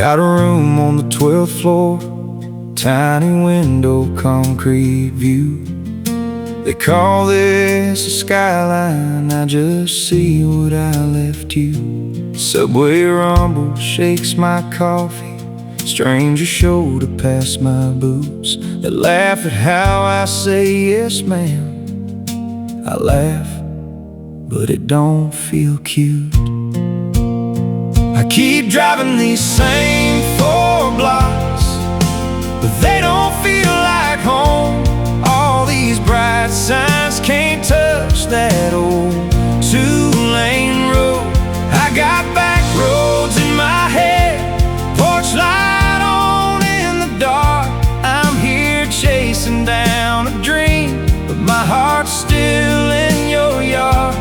Got a room on the 12th floor, tiny window, concrete view. They call this a skyline, I just see what I left you. Subway rumble shakes my coffee, strangers shoulder past my boots. They laugh at how I say yes ma'am. I laugh, but it don't feel cute. I keep driving these same 4 blocks, but they don't feel like home. All these bright signs can't touch that old 2-lane road. I got back roads in my head, porch light on in the dark. I'm here chasing down a dream, but my heart's still in your yard.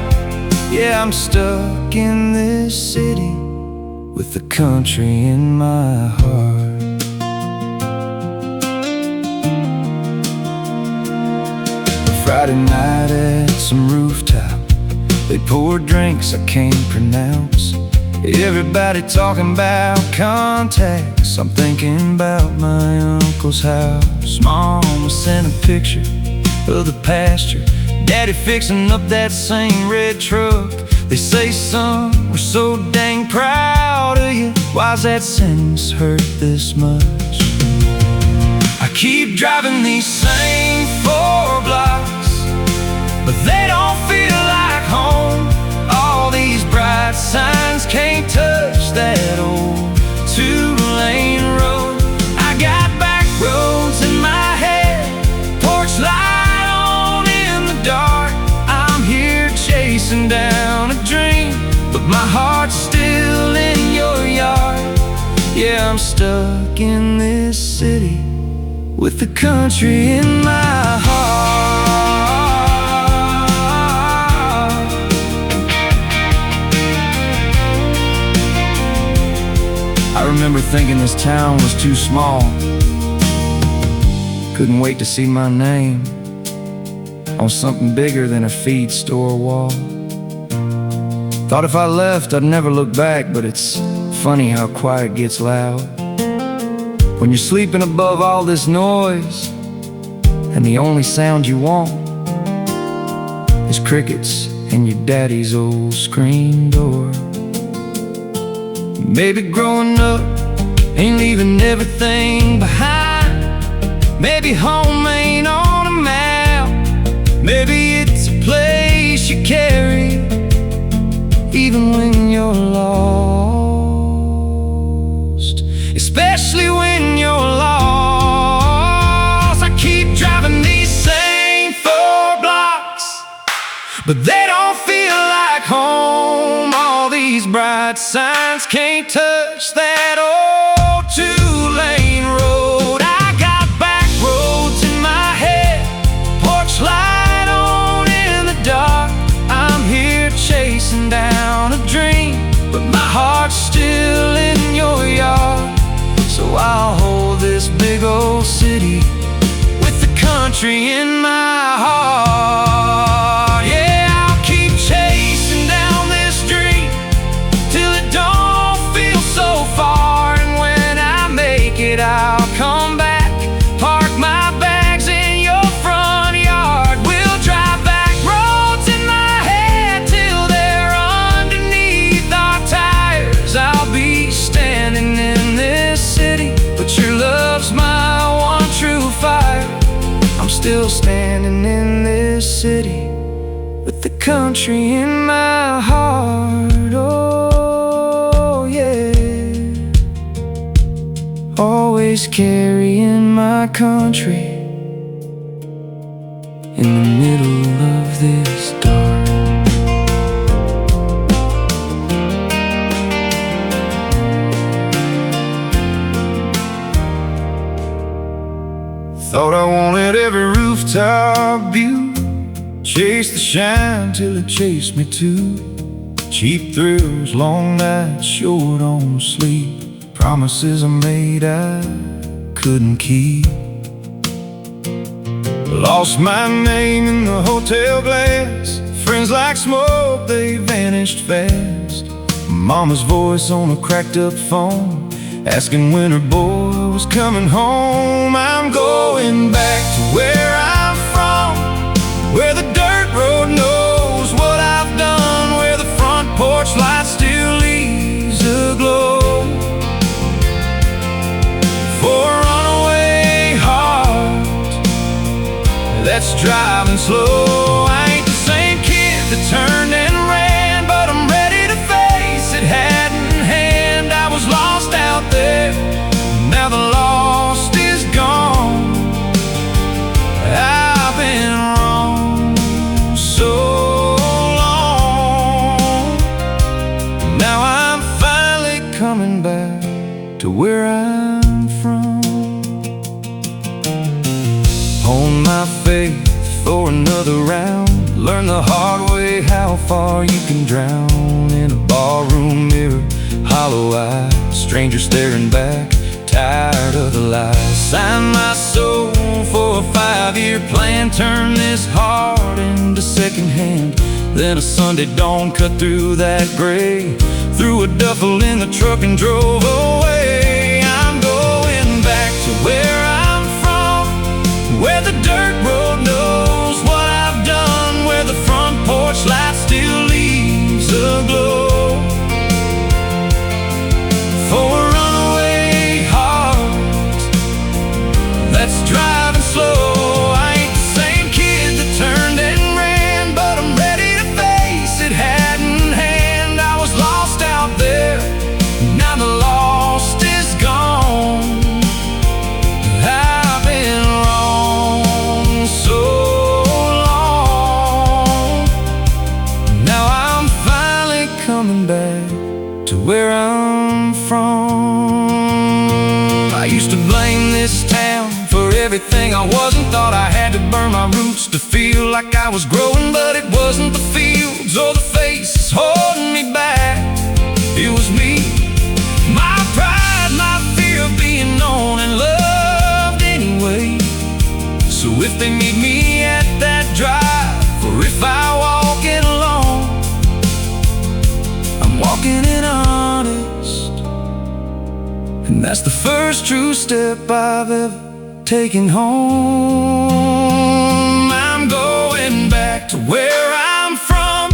Yeah, I'm stuck in this city with the country in my heart. Friday night at some rooftop, they poured drinks I can't pronounce. Everybody talking about contacts. I'm thinking about my uncle's house. Mama sent a picture of the pasture, Daddy fixing up that same red truck. They say, son, we're so dang proud of you. Why's that sentence hurt this much? I keep driving these same 4 blocks, but they don't feel like home. All these bright signs can't touch that old 2-lane road. I got back roads in my head, porch light on in the dark. I'm here chasing down a dream, but my heart's still in your yard. Yeah, I'm stuck in this city with the country in my heart. I remember thinking this town was too small. Couldn't wait to see my name on something bigger than a feed store wall. Thought if I left I'd never look back, but it's funny how quiet gets loud when you're sleeping above all this noise, and the only sound you want is crickets and your daddy's old screen door. Maybe growing up ain't leaving everything behind. Maybe home ain't on a map. Maybe it's a place you carry even when you're lost, especially when you're lost. I keep driving these same 4 blocks, but they don't feel like home. All these bright signs can't touch that old 2-lane road. I got back roads in my head, porch light on in the dark. I'm here chasing down a dream, but my heart's still in your yard. So I'll hold this big old city with the country in my heart. Yeah, I'll keep chasing down this dream till it don't feel so far. And when I make it, I'll come back, park my bags in your front yard. We'll drive back roads in my head till they're underneath our tires. I'll be standing in this city, but your love's my one true fire. I'm still standing in this city with the country in my heart. Oh yeah, always carrying my country in the middle of this dark. Thought I wanted every rooftop view, chase the shine till it chased me too. Cheap thrills, long nights, short on sleep. Promises I made I couldn't keep. Lost my name in the hotel glass. Friends like smoke, they vanished fast. Mama's voice on a cracked up phone asking when her boy was coming home. I'm going back to where I'm from, where the dirt road knows what I've done, where the front porch light still leaves a glow. For a runaway heart that's driving slow. I ain't the same kid that turned and ran, but I'm ready to face it hat in hand. I was lost out there, now the lost is gone. I've been wrong so long. Now I'm finally coming back to where I'm from. Hold my faith for another round, learn the hard way how far you can drown. In a barroom mirror, hollow eyes, stranger staring back, tired of the lies. Sign my soul for a 5-year plan, turn this heart into secondhand. Then a Sunday dawn cut through that gray, threw a duffel in the truck and drove away. I'm going back to where I'm from, where the dirt road knows what I've done, where the front porch light still leaves a glow. For a runaway heart that's driving slow. I ain't the same kid that turned and ran, but I'm ready to face it hat in hand. I was lost out there, now the lost is gone. I've been wrong so long. Now I'm finally coming back to where I'm from. I used to blame this town for everything I wasn't, thought I had to burn my roots to feel like I was growing. But it wasn't the fields or the faces holding me back, it was me. My pride, my fear of being known and loved anyway. So if they meet me at that drive, or if I walk it alone, I'm walking in honest, and that's the first true step I've ever taken home. I'm going back to where I'm from,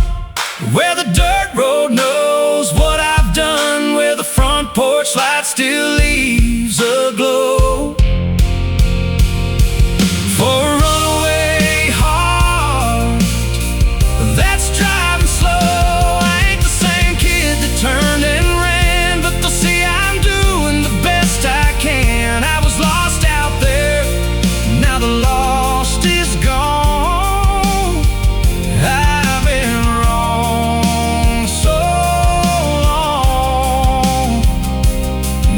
where the dirt road knows what I've done, where the front porch light still leaves a glow. For a runaway heart that's driving slow. I ain't the same kid that turned and ran, but they'll see I'm doing the best I can. I was lost out there, now the lost is gone. I've been wrong so long.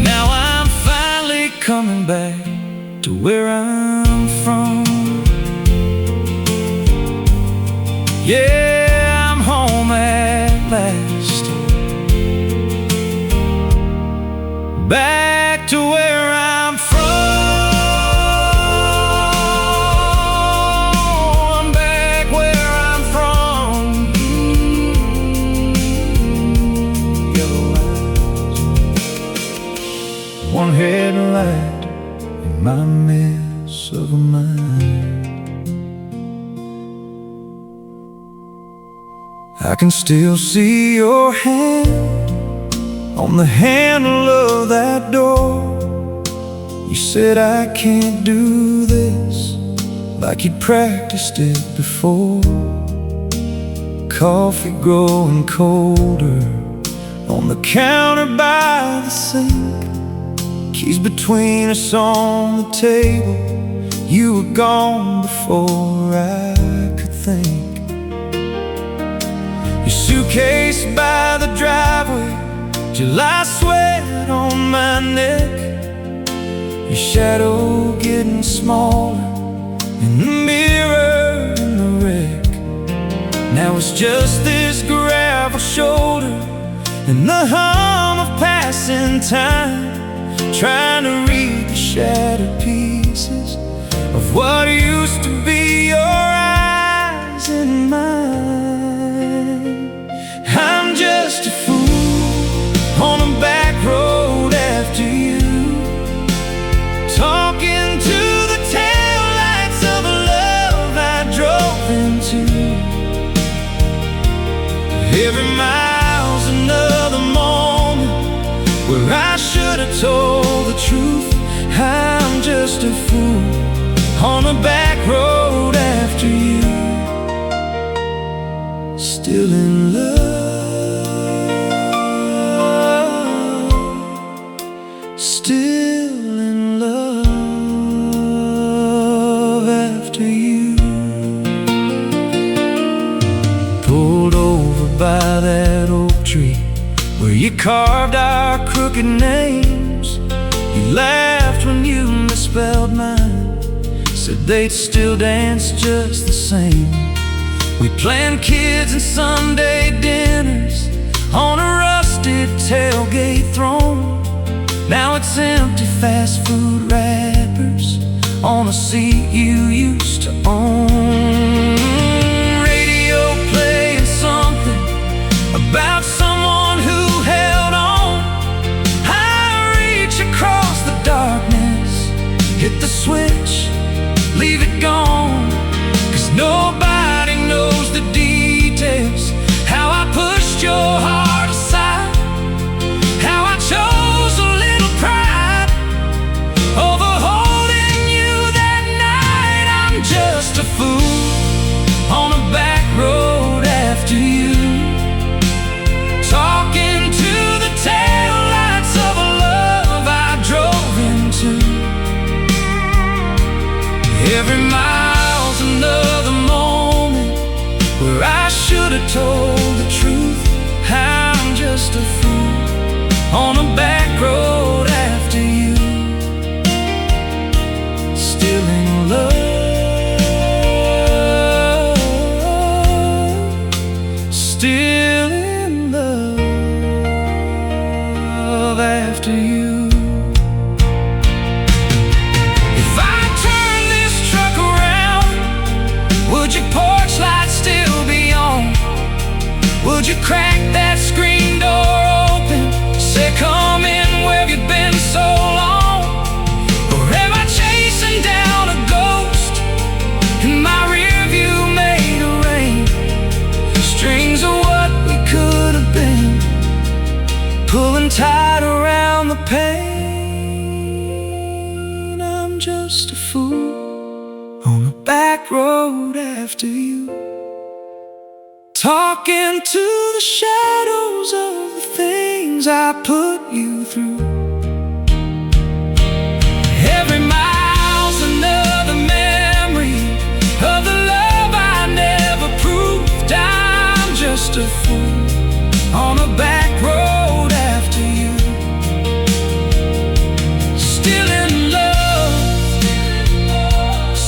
Now I'm finally coming back to where I'm from. Yeah, I'm home at last, back to where I'm from, back where I'm from. Yellow lights, one headlight in my mess of a mind. I can still see your hand on the handle of that door. You said I can't do this, like you'd practiced it before. Coffee growing colder on the counter by the sink, keys between us on the table. You were gone before I could think. Your suitcase by the driveway, July sweat on my neck, your shadow getting smaller in the mirror in the wreck. Now it's just this gravel shoulder and the hum of passing time, trying to read the shattered pieces of what used to be your eyes and mine. I'm just a fool on a back road after you. just a fool on a back road after you. Still in love, still in love after you. Pulled over by that oak tree where you carved our crooked names. You laughed when you misspelled mine, said they'd still dance just the same. We planned kids and Sunday dinners on a rusted tailgate throne. Now it's empty fast food wrappers on a seat you used to own. Radio playing something about someone who held on. I reach across the darkness, hit the switch, leave it gone. 'Cause nobody knows the details, how I pushed your heart aside, how I chose a little pride over holding you that night. I'm just a fool on a back road after you, talking to the taillights of a love I drove into. Every mile's another moment where I should have told the truth. I'm just a fool on a back road after you. Still in love, still in love after you. If I turn this truck around, would your porch light still be on? Would you crack that screen door open, say come in, where have you been so long? Or am I chasing down a ghost in my rearview made of rain? Strings of what we could have been, pulling tight around the pain. I'm just a fool on a back road after you, talking to the shadows of the things I put you through. Every mile's another memory of the love I never proved. I'm just a fool on a back road after you. Still in love,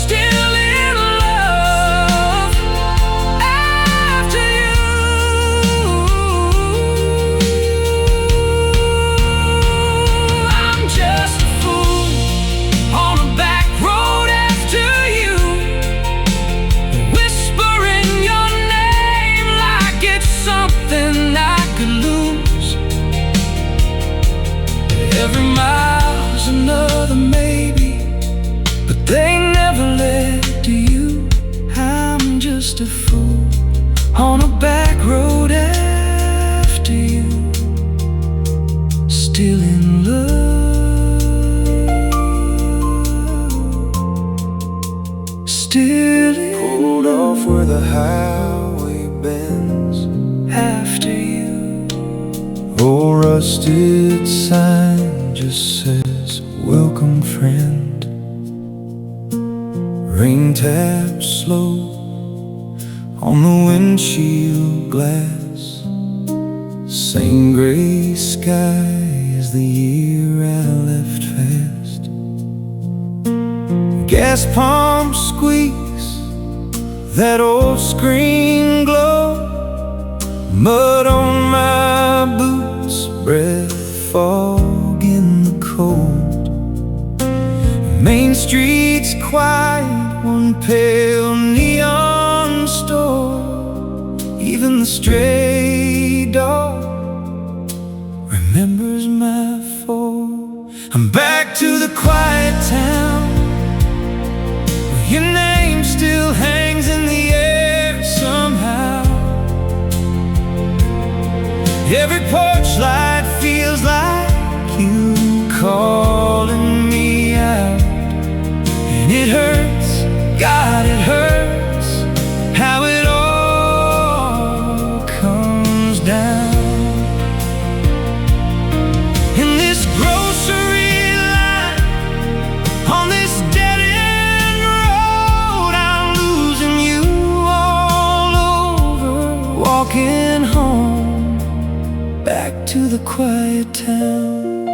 still in love after you. I'm just a fool on a back road after you, whispering your name like it's something I could lose. Every mile's another maybe, but they never led to you. I'm just a fool on a back road after you. Still in love, still in Pulled off where the highway bends, after you. old rusted sign just says welcome friend. Rain taps slow on the windshield glass, same gray sky as the year I left fast. Gas pump squeaks, that old screen glow, mud on my boots, breath fog in the cold. Main Street's quiet, one pale neon store. Even the stray dog remembers my fall. I'm back to the quiet town where your name still hangs in the air somehow. Every porch light feels like you calling me out. walking home, back to the quiet town.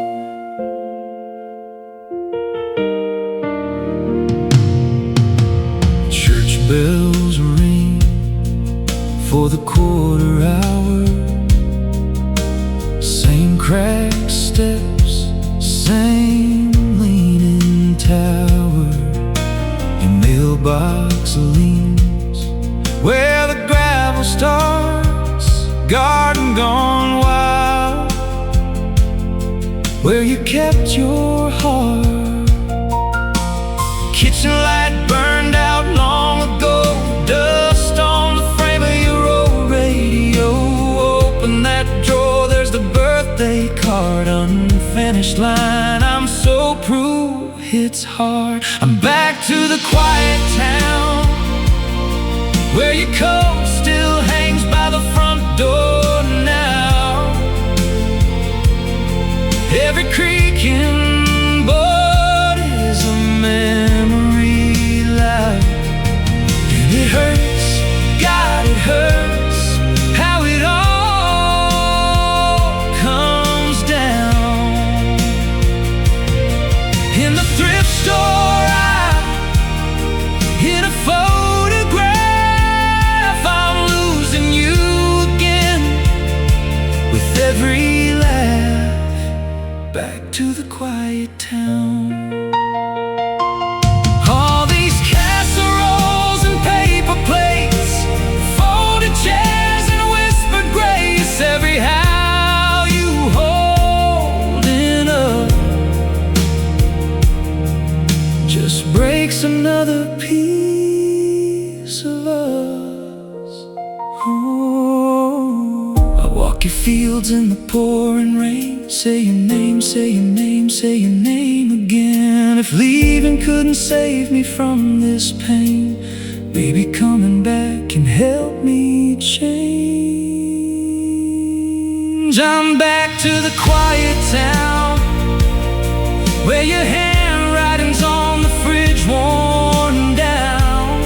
Church bells ring for the quarter hour. Same cracked steps, same leaning tower. Your mailbox leans where the gravel starts, garden gone wild, where you kept your heart. Kitchen light burned out long ago, dust on the frame of your old radio. Open that drawer, there's the birthday card, unfinished line. I'm so proof it's hard. I'm back to the quiet town, where your coat still hangs by the front door now. Every creaking board is a memory life. And it hurts, God, it hurts, how it all comes down. In the thrift store I hid a photograph. I'm losing you again with every laugh. Back to the quiet town. All these casseroles and paper plates, folded chairs and whispered grace. Every how you holding up just breaks another piece of us. Oh, I walk your fields in the pouring rain. Say your name, say your name, say your name again. If leaving couldn't save me from this pain, maybe coming back can help me change. I'm back to the quiet town, where your handwriting's on the fridge worn down.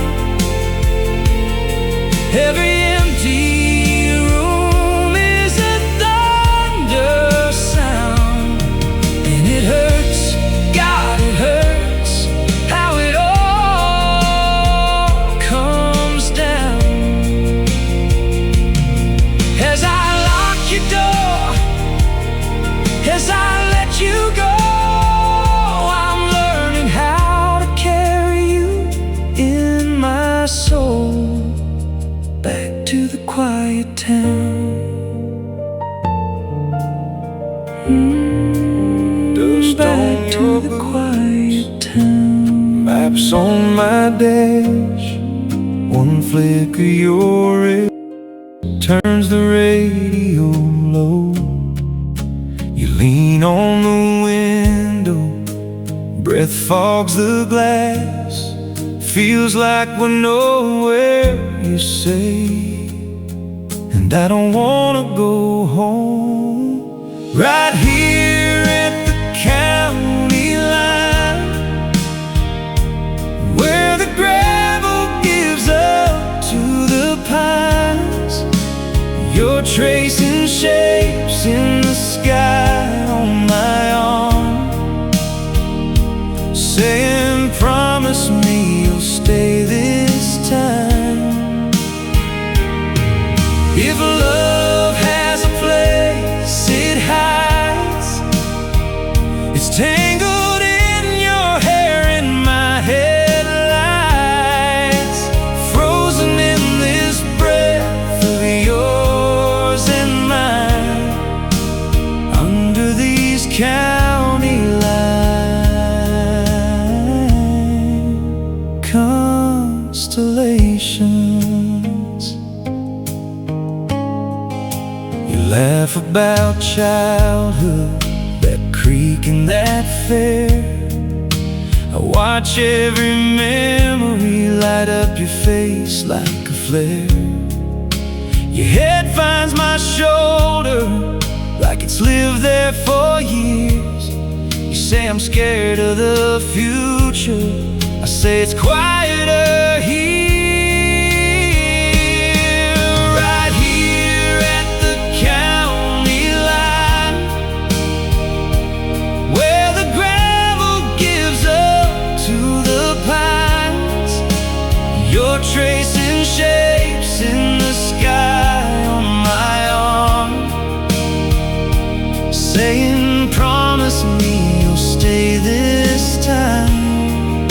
Every empty room is a thunder sound. And it hurts, God, it hurts, how it all comes down. As I lock your door, as I let you go, I'm learning how to carry you in my soul. Back to the quiet town. Back to the quiet town. Maps on my dash, one flick of your wrist turns the radio low. You lean on the window, breath fogs the glass. Feels like we're nowhere, you say, and I don't wanna go home. Right here at the county line, where the gravel gives up to the pines. You're tracing shapes in the sky on my arm, saying promise me you'll stay this time. If love has a place it hides, it's tangled in your hair and my headlights, frozen in this breath of yours and mine, under these county lines. Constellations. You laugh about childhood, that creek and that fair. I watch every memory light up your face like a flare. Your head finds my shoulder like it's lived there for years. You say I'm scared of the future, I say it's quieter here. Right here tracing shapes in the sky on my arm, saying, promise me you'll stay this time.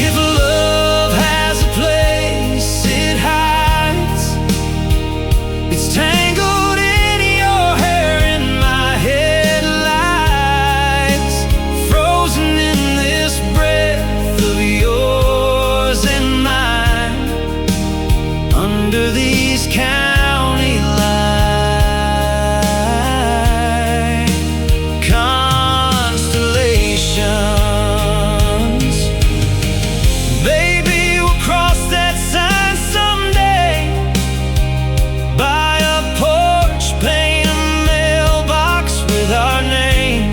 If love has a place it hides, it's tangled in your hair, in my headlights, frozen in this breath of yours and mine, under these county line. Constellations, baby, we'll cross that sign someday, buy a porch, paint a mailbox with our name.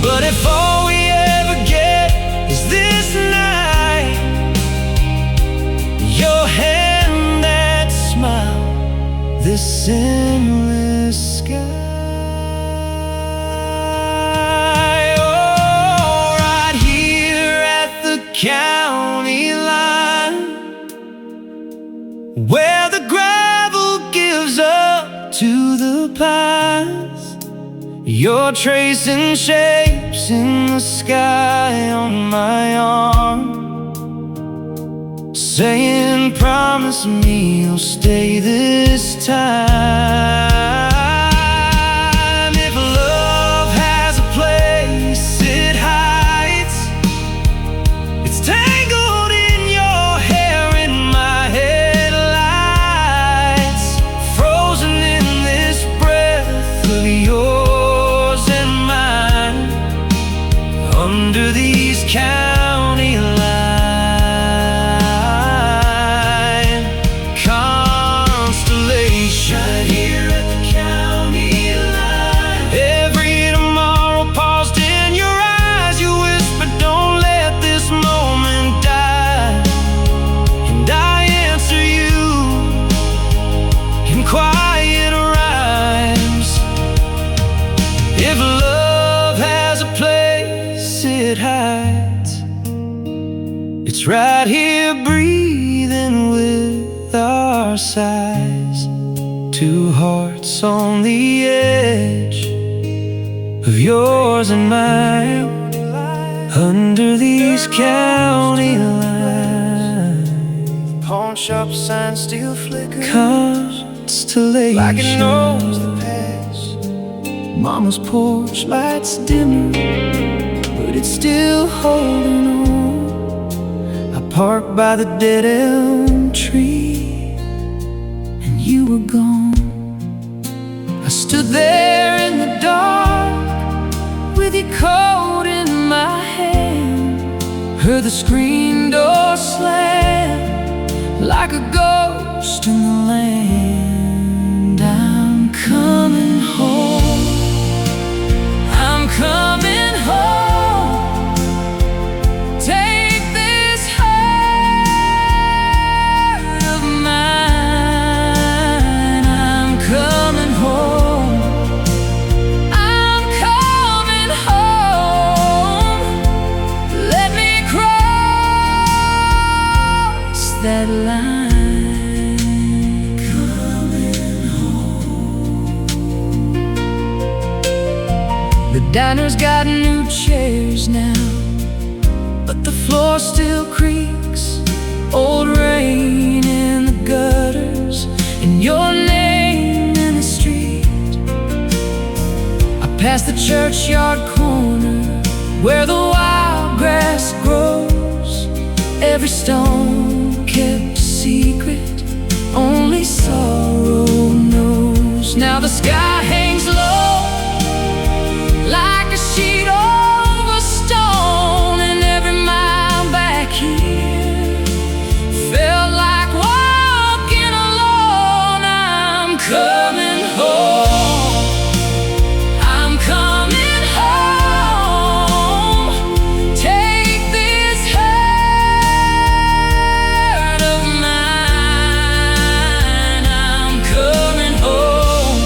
But if all we ever get is this night, your hand, that smile, this endless sky. Oh, right here at the county line, where the gravel gives up to the pines, you're tracing shapes in the sky on my arm, saying, promise me you'll stay this time. If love has a place it hides, it's tangled in your hair, in my headlights, frozen in this breath of yours and mine, under these county lines. Constellation, right here at the county line. Every tomorrow paused in your eyes, you whisper, don't let this moment die. And I answer you in quiet rhymes. If love has a place it hides, it's right here breathing with our sighs, two hearts on the edge of yours and mine, under these county lines. Pawn shop sign still flicker, constellation, like it knows the past. Mama's porch lights dimmer, but it's still holding on. I parked by the dead elm tree, and you were gone. I stood there in the dark with your coat in my hand, heard the screen door slam like a ghost in the land. I'm coming home, I'm coming home. Take this heart of mine, I'm coming home, I'm coming home. Let me cross that line, coming home. The diner's got new chairs now, but the floor still creaks. Old rain in the gutters, and your name in the street. I passed the churchyard corner where the wild grass grows. Every stone kept a secret, only sorrow knows. Now the sky hangs low like a sheet over stone, and every mile back here felt like walking alone. I'm coming home, I'm coming home. Take this heart of mine, I'm coming home,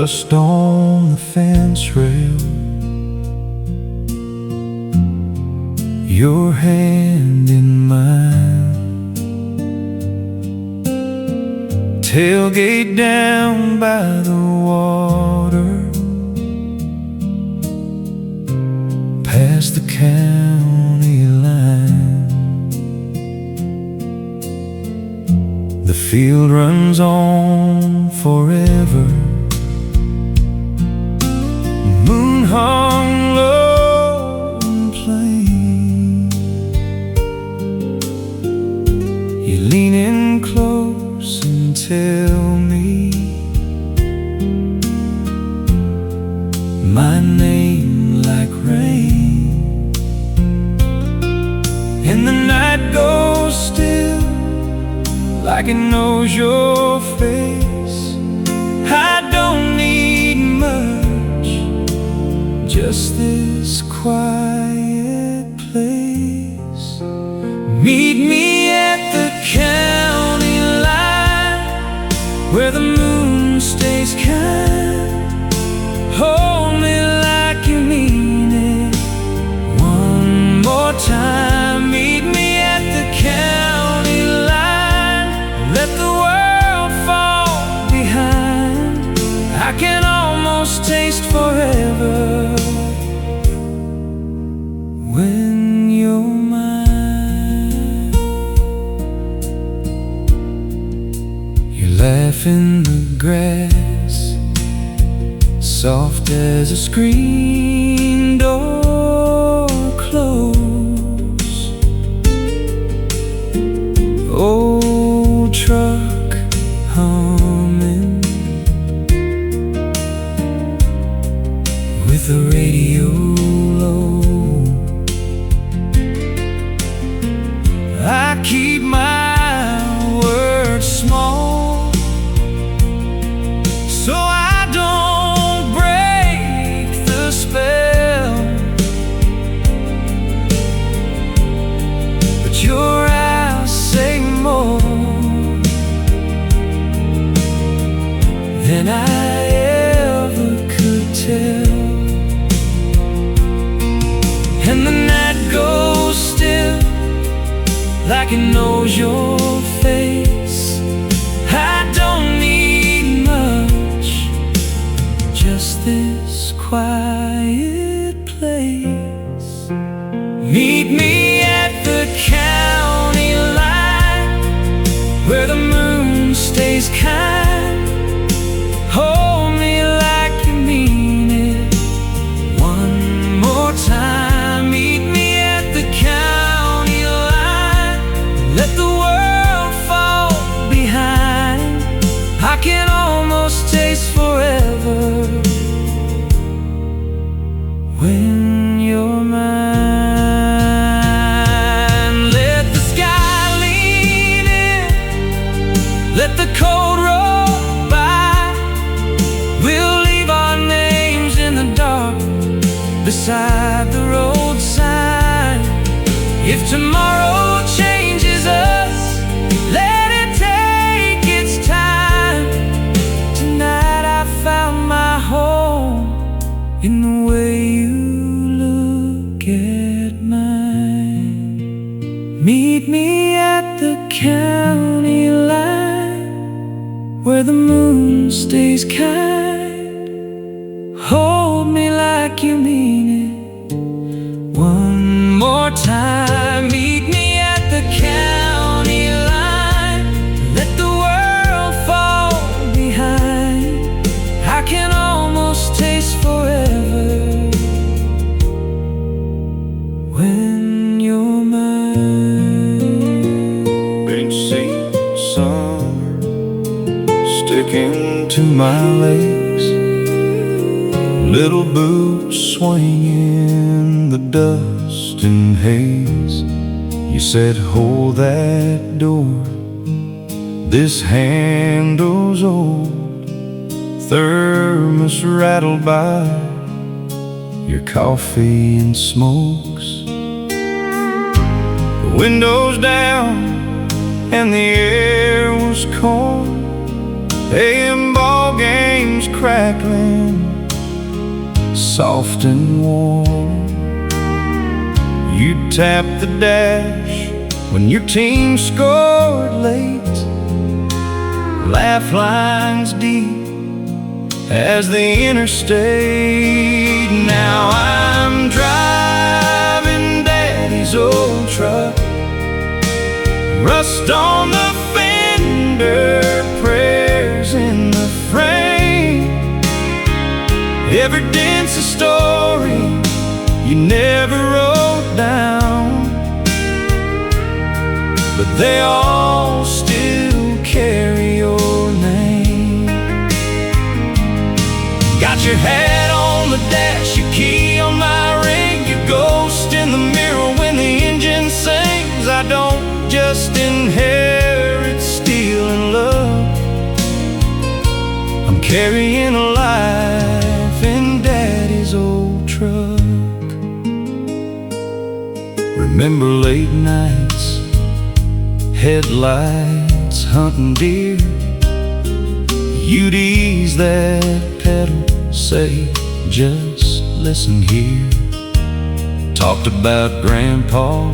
dust on the fence rail, your hand in mine, tailgate down by the water, past the county line. The field runs on forever, moon hung low and plain. You lean in close and tell me my name like rain, and the night goes still like it knows your face. I don't need much, just this quiet place. Meet me at the county line, where the moon stays kind. Hold me like you mean it one more time. Meet me at the county line, let the world fall behind. I can almost taste forever when you're mine. You laugh in the grass, soft as a screen door close. Old truck humming with the radio low. I keep my words small, so I don't break the spell. But your eyes say more than I ever could tell. And the night goes still like it knows your face. I don't need much, just this quiet place. Meet me at the county line, where the moon stays kind. Hold me like you mean it one more time. Meet me at the county line, let the world fall behind. I can almost taste forever when you're mine. Let the sky lean in, let the cold roll by. We'll leave our names in the dark beside the road sign. If tomorrow changes us, let it take its time. Tonight I found my home in the way you look at mine. Meet me at the county line, where the moon stays kind. Hold me like you mean it one more time. Meet me at the county line, let the world fall behind. I can almost taste forever when you're mine. Bench seat summer sticking to my legs, little boots swinging in the dust and haze. You said, hold that door, this handle's old. Thermos rattled by your coffee and smokes. The windows down and the air was cold. AM ball games crackling, soft and warm. You tapped the dash when your team scored late. Laugh lines deep as the interstate. Now I'm driving Daddy's old truck, rust on the fender, prayers in the frame. Every dent's a story you never wrote down, but they all still carry your name. Got your hat on the dash, your key on my ring, your ghost in the mirror when the engine sings. I don't just inherit steel and love, I'm carrying a life in Daddy's old truck. Remember late nights, headlights, hunting deer. You'd ease that pedal, say, just listen here. Talked about Grandpa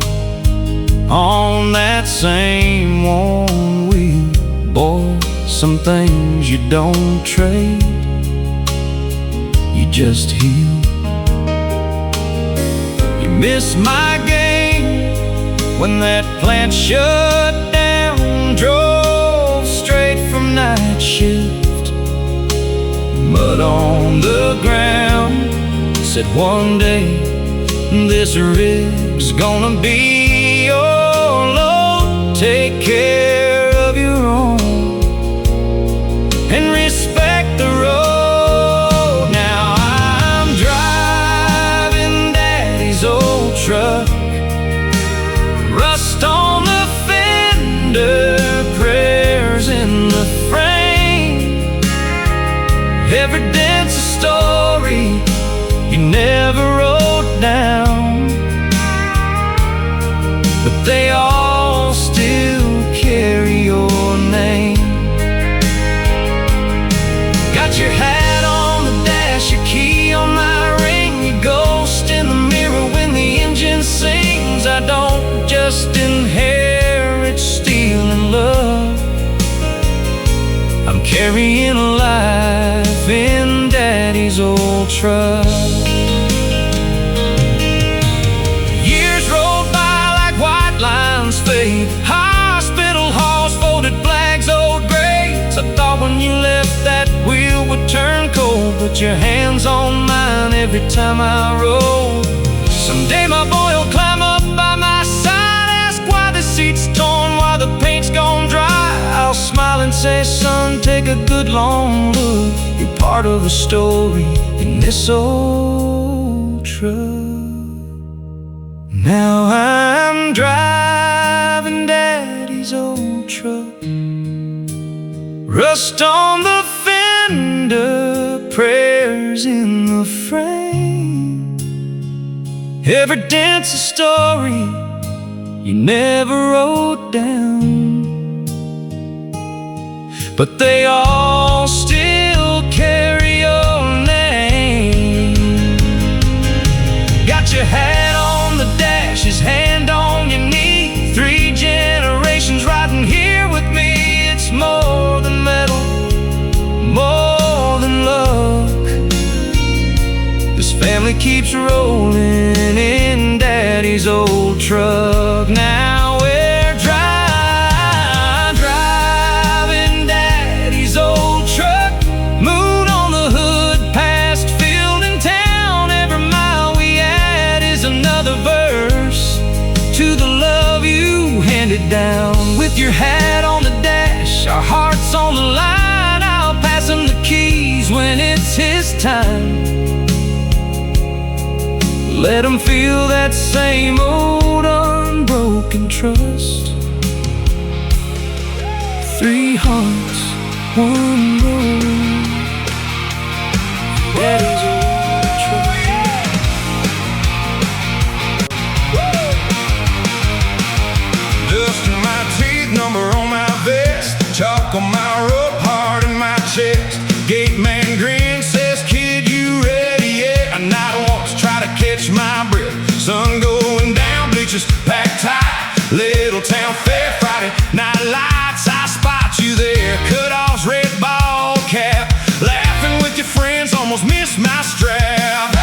on that same one wheel. Boy, some things you don't trade, you just heal. You miss my game when that plant shut down. Drove straight from night shift, mud on the ground. Said one day this rig's gonna be your load. Take care of your own and respect the road. Now I'm driving Daddy's old truck, rust on the fender, prayers in the frame. Every dent's a story you never wrote down, but they all still carry your name. Got your hat on the dash, your key on my ring, your ghost in the mirror when the engine sings. I don't just inherit steel and love, I'm carrying a life in Daddy's old truck. Years roll by like white lines fade, hospital halls, folded flags, old graves. I thought when you left that wheel would turn cold, but your hands on mine every time I roll. Someday my boy will climb up by my side, ask why the seat's torn, why the paint's gone dry. I'll smile and say, son, take a good long look, you're part of the story in this old truck. Now I'm driving Daddy's old truck, rust on the fender, prayers in the frame. Every dent's a story you never wrote down, but they all still carry your name. Got your hat on the dash, his hand on your knee. 3 generations riding here with me. It's more than metal, more than luck. This family keeps rolling in Daddy's old truck. Now we're driving Daddy's old truck, moon on the hood, past field and town. Every mile we add is another verse to the love you handed down. With your hat on the dash, our hearts on the line, I'll pass him the keys when it's his time. Let him feel that same old unbroken trust. 3 hearts, 1 road, Daddy's old truck. Dust in my teeth, number on my vest, chalk on my rope, heart in my catch my breath. Sun going down, bleachers packed tight. Little town fair, Friday night lights. I spot you there, cut-offs, red ball cap. Laughing with your friends, almost missed my strap.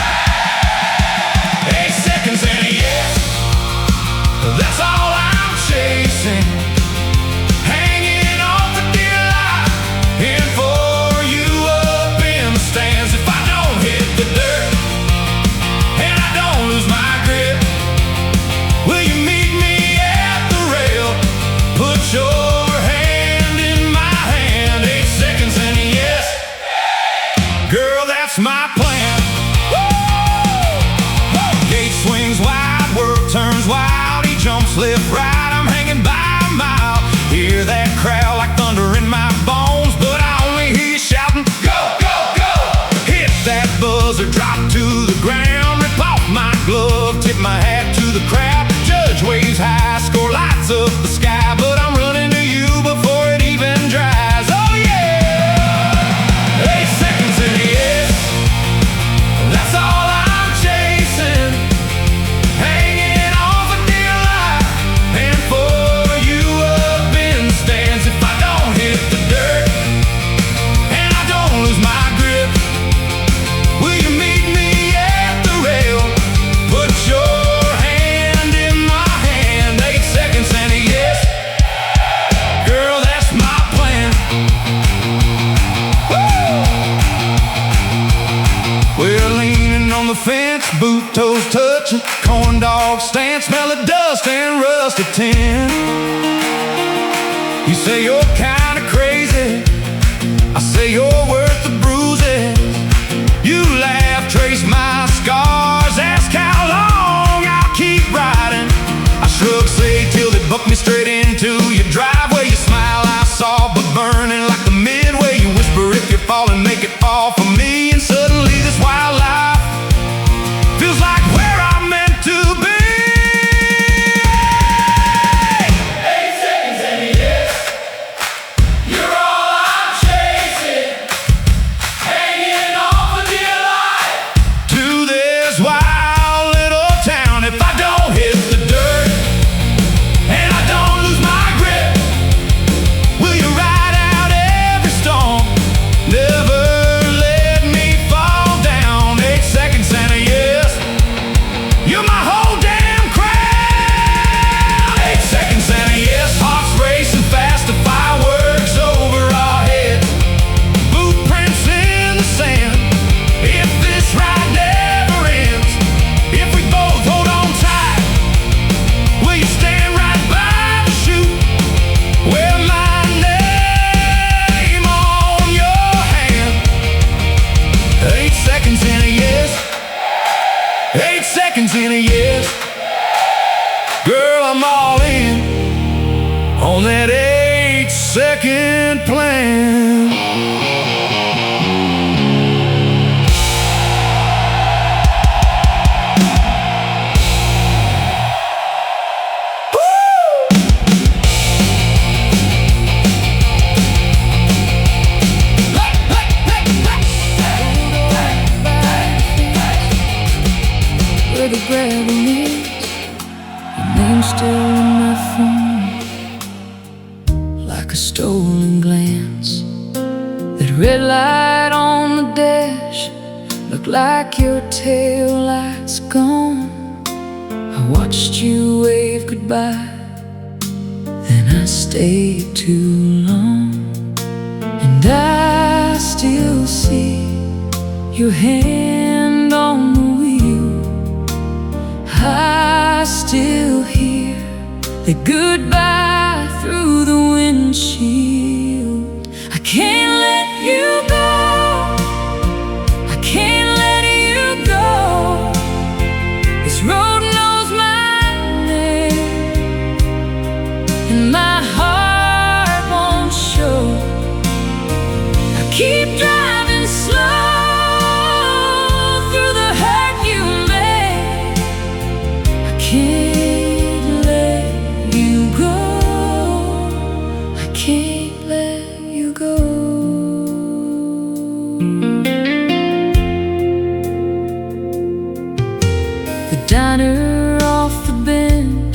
8 seconds and a yes, that's all I'm chasing. Hanging on for dear life, and for you up in the stands. If I don't hit the dirt and I don't lose my grip, will you meet me at the rail? Put your hand in my hand. 8 seconds and a yes, girl, that's my plan. Gate swings wide, work turns wild. He jumps left, right, I'm hanging by a mile. Hear that crowd like thunder in my bones, but I only hear you shouting, go, go, go. Hit that buzzer, drop to the ground. Rip off my glove, tip my hat to the crowd. Judge waves high, score lights up the sky, but I'm running to you before it even dries. Oh yeah! 8 seconds and a yes, that's all I'm chasing. Hanging on for dear life, and for you up in the stands. If I don't hit the dirt and I don't lose my grip, will you meet me at the rail? Put your hand in my hand. 8 seconds and a yes, girl, that's my plan. Woo! We're leaning on the fence, boot toes touching, corn dog stand, smell of dust and rusted tin. You say you're kinda crazy, I say you're worth the bruises. You laugh, trace my scars, ask how long I'll keep riding. I shrug, say till they buck me straight into your driveway. You smile, I saw, but burning like the midway. You whisper, if you're falling, make it fall for me. And suddenly this wildlife feels like where I'm meant to be. 8 seconds and a yes, you're all I'm chasing. Hanging on for dear life to this wild little town. If I don't hit the dirt and I don't lose my grip, will you ride out every storm? Never let me fall down. 8 seconds and a yes, you're my whole damn crowd. 8 seconds and a yes, hearts racing fast, the fireworks over our heads, boot prints in the sand. If this ride never ends, if we both hold on tight, will you stand right by the chute? Wear my name on your hand. 8 seconds and a yes, 8 seconds and a yes, girl, I'm all in on that 8-second plan. Where the gravel is, your name's still in my phone, like a stolen glance. That red light on the dash looked like your tail light's gone. I watched you wave goodbye, then I stayed too long. And I still see your hand on the wheel. I still hear the goodbye through the windshield. I can't let you go, I can't let you go. This road knows my name, and my heart won't show. I keep driving slow through the hurt you made. I can't let you go, I can't let you go. diner off the bend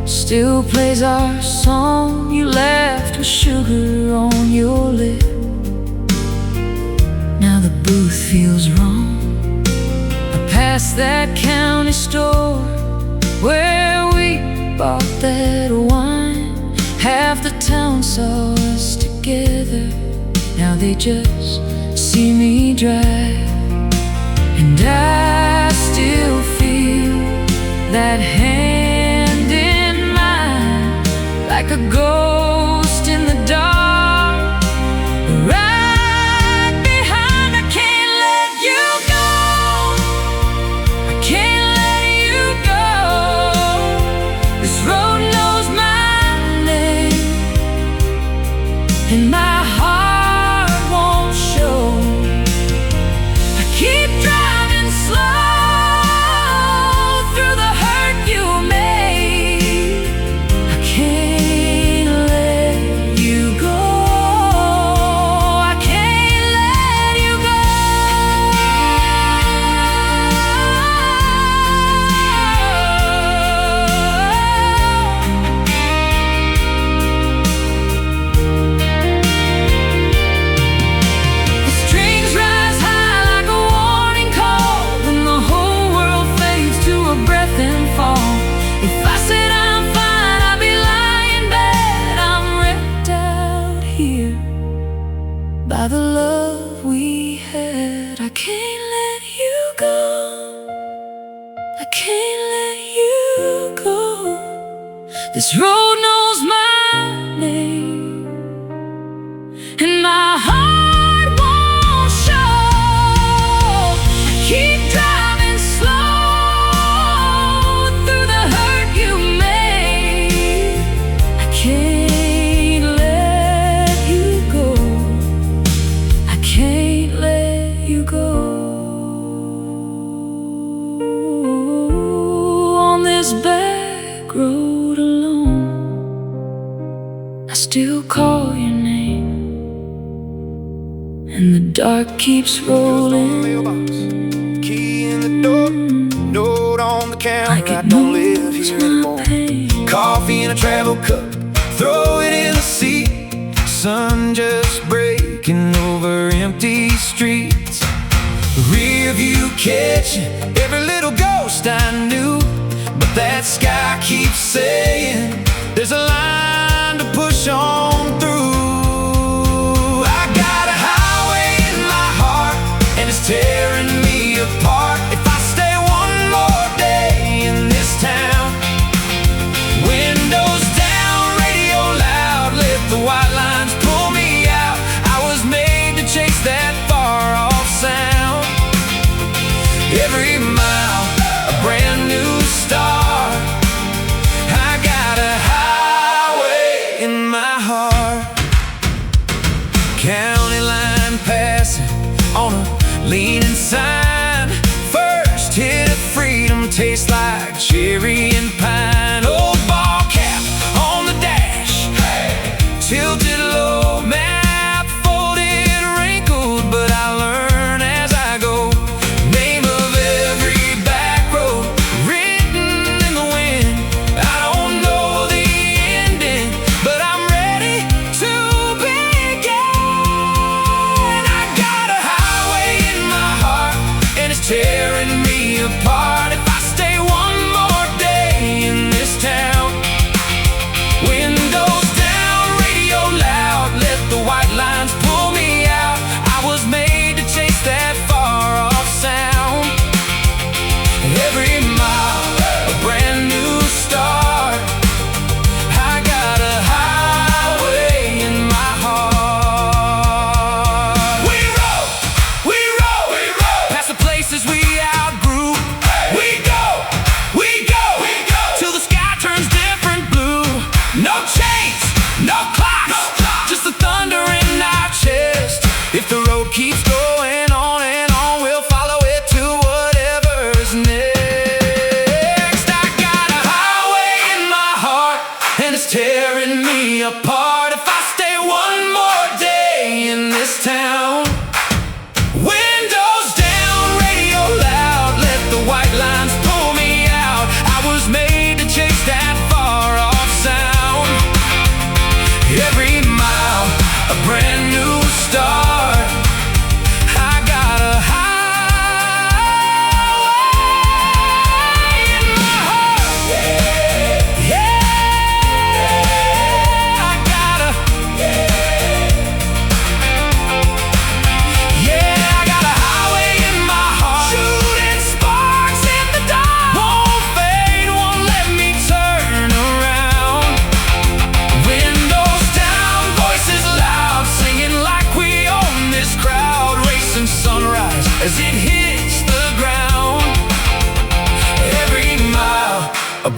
still plays our song. You left with sugar on your lip. Now the booth feels wrong. I passed that county store where we bought that wine. Half the town saw us together. Now they just see me drive. And I still feel that hand in mine, like a ghost in the dark. Right behind, I can't let you go. I can't let you go. This road knows my name, and my heart won't show. I keep driving slow through the hurt you made. I can't let you go. I can't let you go. The strings rise high like a warning call, and the whole world fades to a breath and fall. If I said I'm fine, I'd be lying bad. I'm wrecked out here by the love we had. I can't let you go. I can't let you go. This road knows my name, and my heart won't show. I keep driving slow through the hurt you made. I can't let you go. I can't let you go. On this back road alone, I still call your name, and the dark keeps rolling. Key in the door, note on the counter, Like I it don't live knows here my anymore. pain. Coffee in a travel cup, throw it in the seat. Sun just breaking over empty streets. Rearview catching every little ghost I knew. But that sky keeps saying there's a line to push on through. I got a highway in my heart, and it's tearing me apart. If I stay one more day in this town, windows down, radio loud, let the white lines pull me out. I was made to chase that far off sound. Every mile, a brand new start. I got a highway in my heart. County line passing on a leaning sign. First hit of freedom tastes like cherry and pine. Old ball cap on the dash, tilted low, map folded, wrinkled, but I learn as I go. Name of every back road written in the wind. I don't know the ending, but I'm ready to begin. I got a highway in my heart, and it's tearing me apart. If I stay one more day in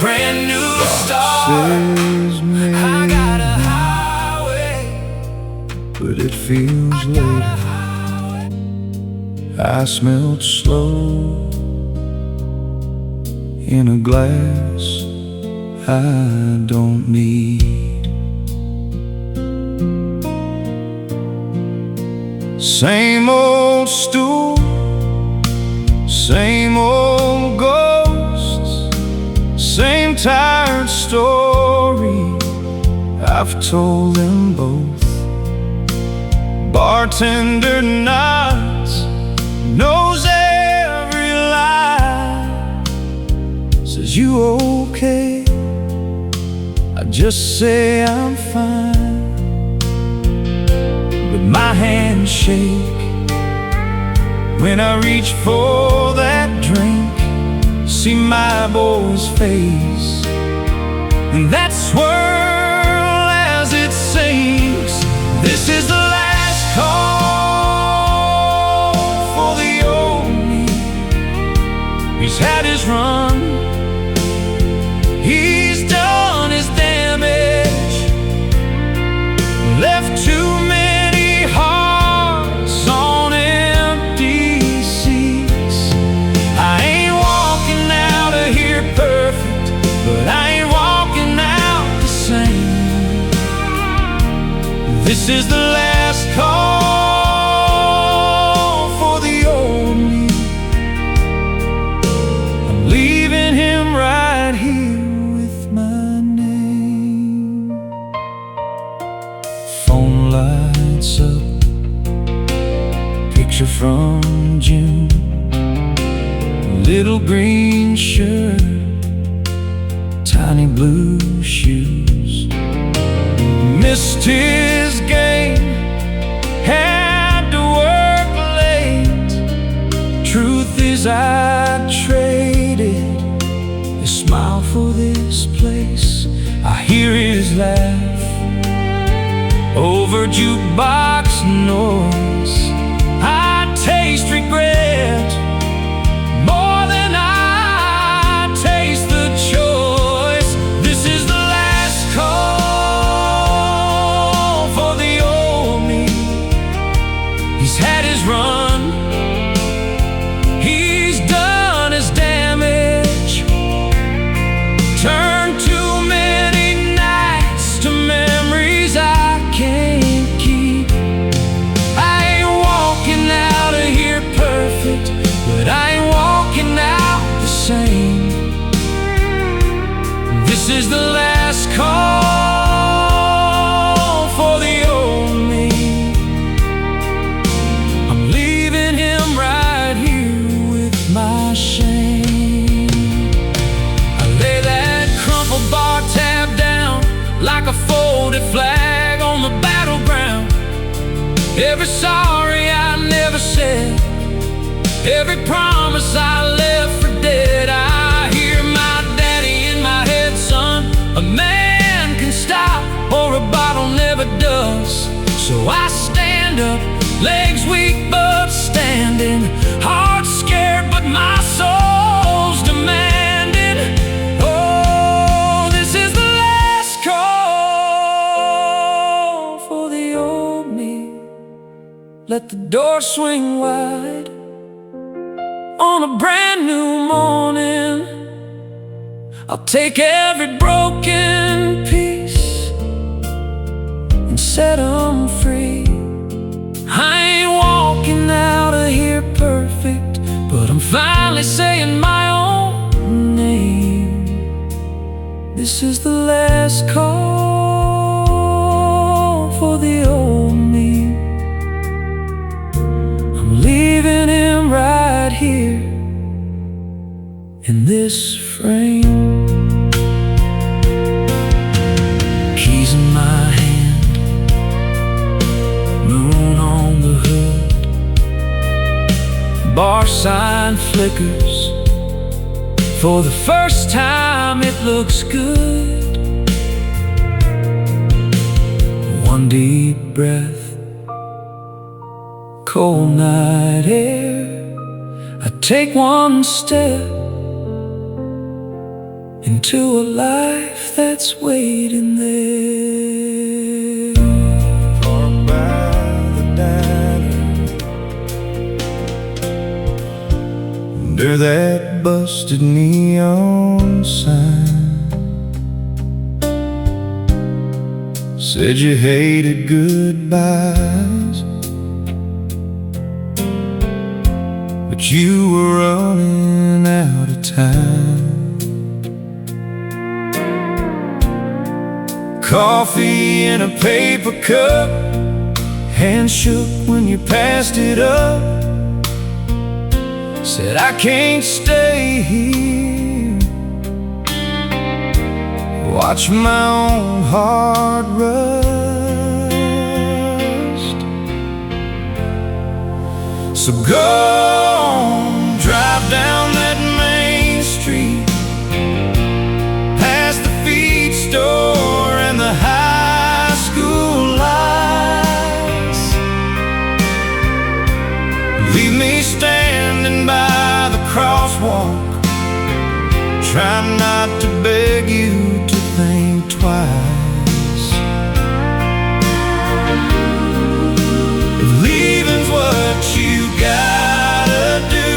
brand new start. Says maybe, I got a highway, but it feels later. I smelled slow in a glass I don't need. Same old stool, same old ghosts, same tired story. I've told them both. Bartender nods, knows every lie, says you okay? I just say I'm fine, but my hands shake when I reach for that drink. See my boy's face, and that swirl as it sinks. This is the last call for the old me. He's had his run, he's done his damage, left too many hearts on empty seats. I ain't walking out of here perfect, but I ain't walking out the same. This is the last call for the old me. I'm leaving him right here with my name. Phone lights up, picture from June. Little green shirt, tiny blue shoes. Missed his game, had to work late. Truth is I traded his smile for this place. I hear his laugh over jukebox noise. I taste regret more than I taste the choice. This is the last call for the old me. He's had his run, he's done his damage, turned too many nights to memories I can't keep. I ain't walking out of here perfect, but I ain't walking out the same. This is the last call for the old me. I'm leaving him right here with my shame. I lay that crumpled bar tab down like a folded flag on the battleground. Every sorry I never said, every promise I left for dead. I hear my daddy in my head, son. A man can stop, or a bottle never does. So I stand up, legs weak but standing, heart scared but my soul's demanding. Oh, this is the last call for the old me. Let the door swing wide on a brand new morning. I'll take every broken piece and set 'em free. I ain't walking out of here perfect, but I'm finally saying my own name. This is the last call for the old me. I'm leaving him right here in this frame. Keys in my hand, moon on the hood, bar sign flickers. For the first time it looks good. One deep breath, cold night air. I take one step, into a life that's waiting there. Parked by the diner, under that busted neon sign, said you hated goodbyes, but you were running out of time. Coffee in a paper cup, hand shook when you passed it up. Said I can't stay here, watch my own heart rust. So go on, drive down that main street, past the feed store and the high school lights. Leave me standing by the crosswalk, try not to beg you to think twice. If leaving's what you gotta do,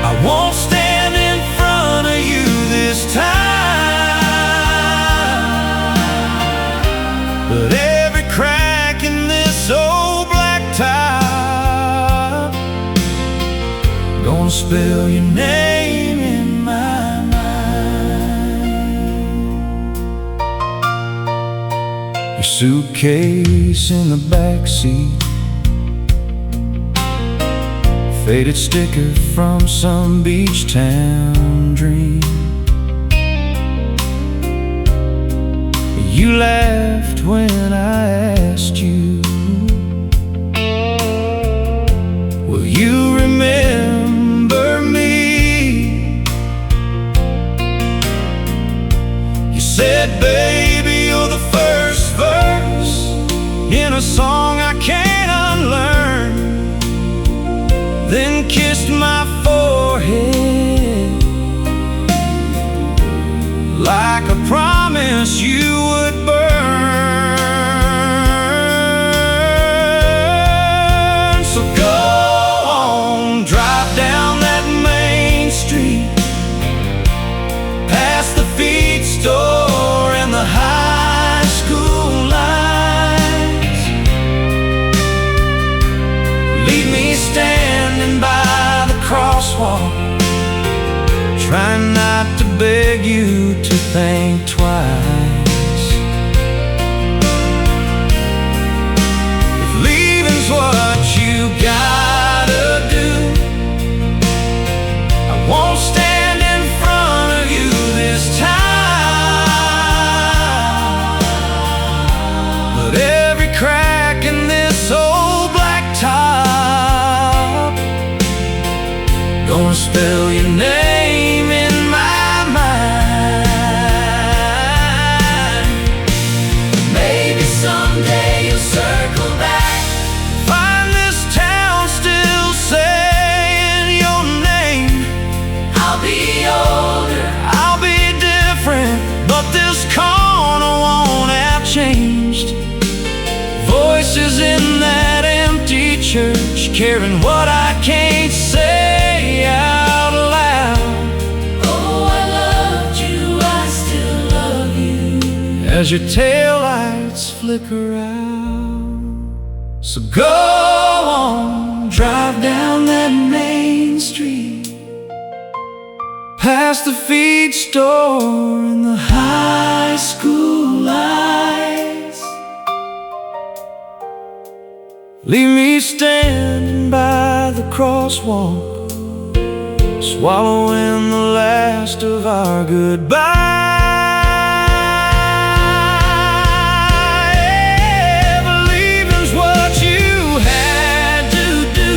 I won't stand in front of you this time. But every crack in this old black top, gonna spell your name in my mind. Your suitcase in the backseat, faded sticker from some beach town dream. You laughed when I asked you, will you remember me? You said, baby, you're the first verse in a song I can't unlearn. Then kissed my forehead like a promise you would burn. So go on, drive down that main street, past the feed store and the high school lights. Leave me standing by the crosswalk, trying not to beg you to think twice. If leaving's what you gotta do, I won't stand in front of you this time. But every crack in this old black top, gonna spell your name in my mind. Maybe someday you'll circle back, find this town still saying your name. I'll be older, I'll be different, but this corner won't have changed. Voices in that empty church, carrying what I can't say out loud. Oh, I loved you, I still love you, as your taillights flicker out. So go on, drive down that main street, past the feed store and the high school lights. Leave me standing by the crosswalk, swallowing the last of our goodbye. Yeah, believing's what you had to do.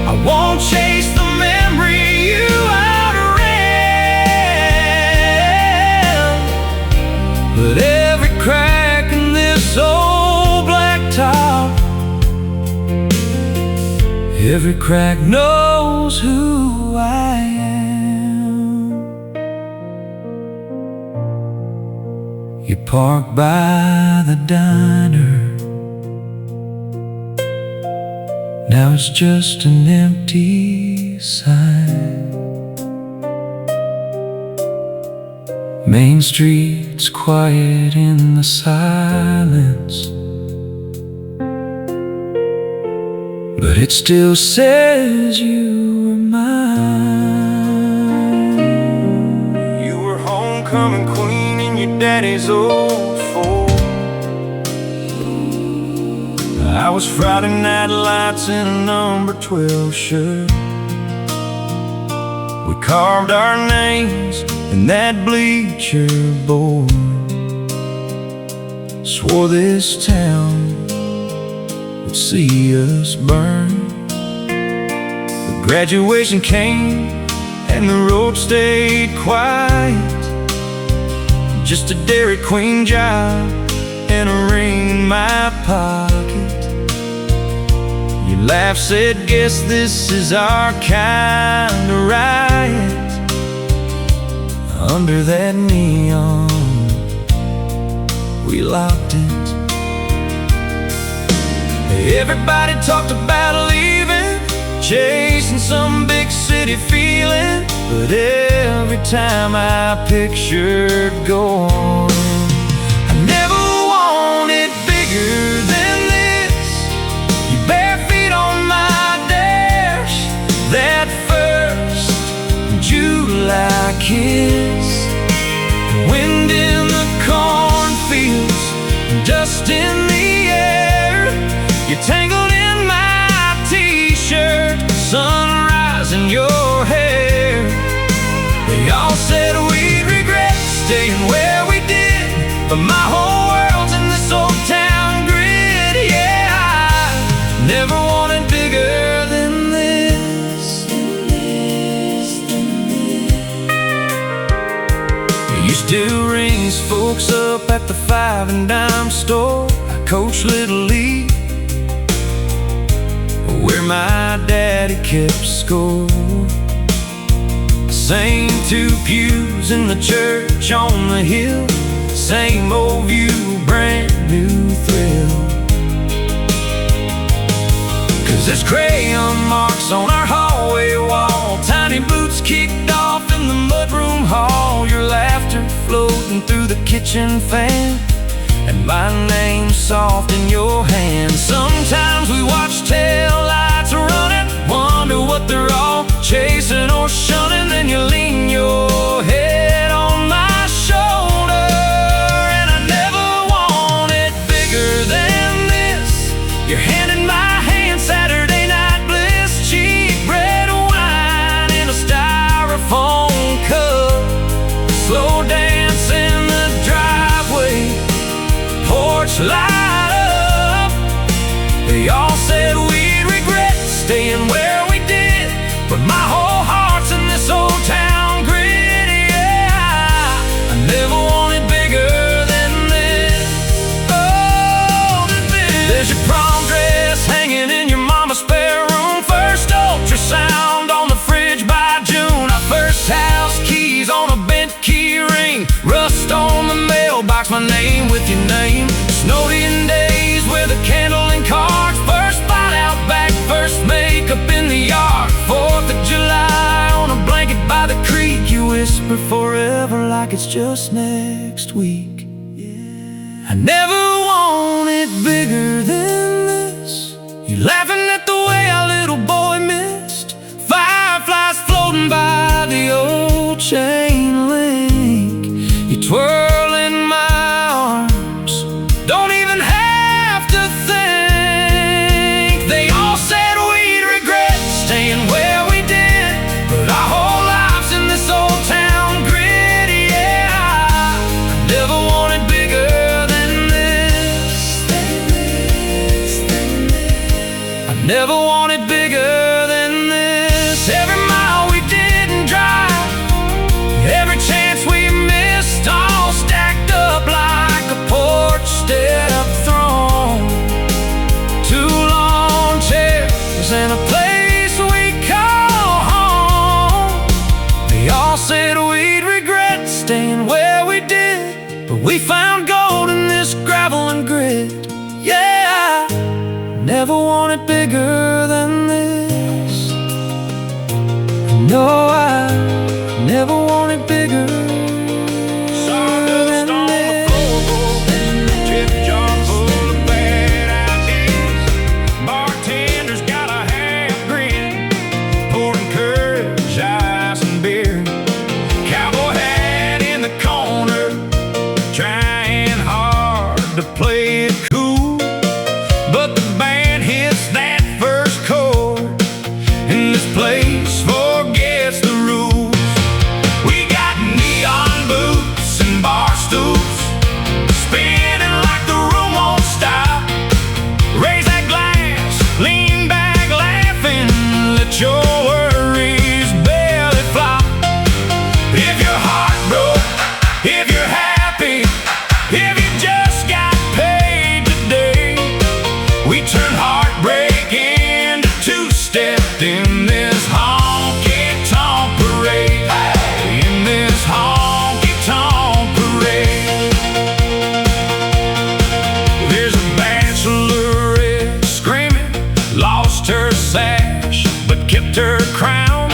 I won't chase the memory you outran. But every crack in this old black top, every crack knows who I am. You park by the diner. Now it's just an empty sign. Main Street's quiet in the silence, but it still says you were mine. You were homecoming queen in your daddy's old Ford. I was Friday night lights in a number 12 shirt. We carved our names in that bleacher board. Swore this town would see us burn. But graduation came and the road stayed quiet. Just a Dairy Queen job and a ring in my pocket. You laughed, said, guess this is our kind of riot. Under that neon, we locked it. Everybody talked about leaving, chasing some big city feeling. But every time I pictured going, I never wanted bigger than this. Your bare feet on my dash, that first July kiss, wind in the cornfields, dust in the air. You're tangled in my t-shirt, sunrise in your hair. They all said we'd regret staying where we did, but my whole world's in this old town grid. Yeah, I never wanted bigger than this. You still rings folks up at the 5 and dime store. I coach Little League, where my daddy kept score. Same two pews in the church on the hill, same old view, brand new thrill. 'Cause there's crayon marks on our hallway wall, tiny boots kicked off in the mudroom hall. Your laughter floating through the kitchen fan, and my name soft in your hand. Sometimes we watch tail lights running, wonder what they're all chasing or shunning. Then you lean your head on my shoulder, and I never wanted bigger than this. Your hand in my hand, Saturday night bliss, cheap red wine in a styrofoam cup, slow dance in the driveway, porch light up. They all said we'd regret staying where we did, but my whole heart's in this old town grid. Yeah, I never wanted bigger than this. Oh, there's your prom dress hanging in your mama's spare room, first ultrasound on the fridge by June, our first house keys on a bent key ring, rust on the mailbox, my name with your name. Snowing days with a candle and cards, first bite out back, first makeup in the yard, 4th of July on a blanket by the creek. You whisper forever like it's just next week. Yeah, I never wanted bigger than this. You laughing at the way our little boy missed, fireflies floating by the old chain link. You twirl in my arms, don't even have to think. They all said we'd regret staying where we did, but our whole lives in this old town grid. Yeah, I never wanted bigger than this. I never wanted bigger than this. Every mile we didn't drive, never wanted bigger than this. No, I never wanted bigger than this. To play it cool, but the band hits that first chord, and this place forgets the rules. We got neon boots and barstools, spinning like the room won't stop. Raise that glass, lean back laughing, let your worries belly flop. If your heart broke, if you're happy, if you just got paid today, we turn heartbreak into two-step in this honky-tonk parade. In this honky-tonk parade. There's a bachelorette screaming, lost her sash but kept her crown.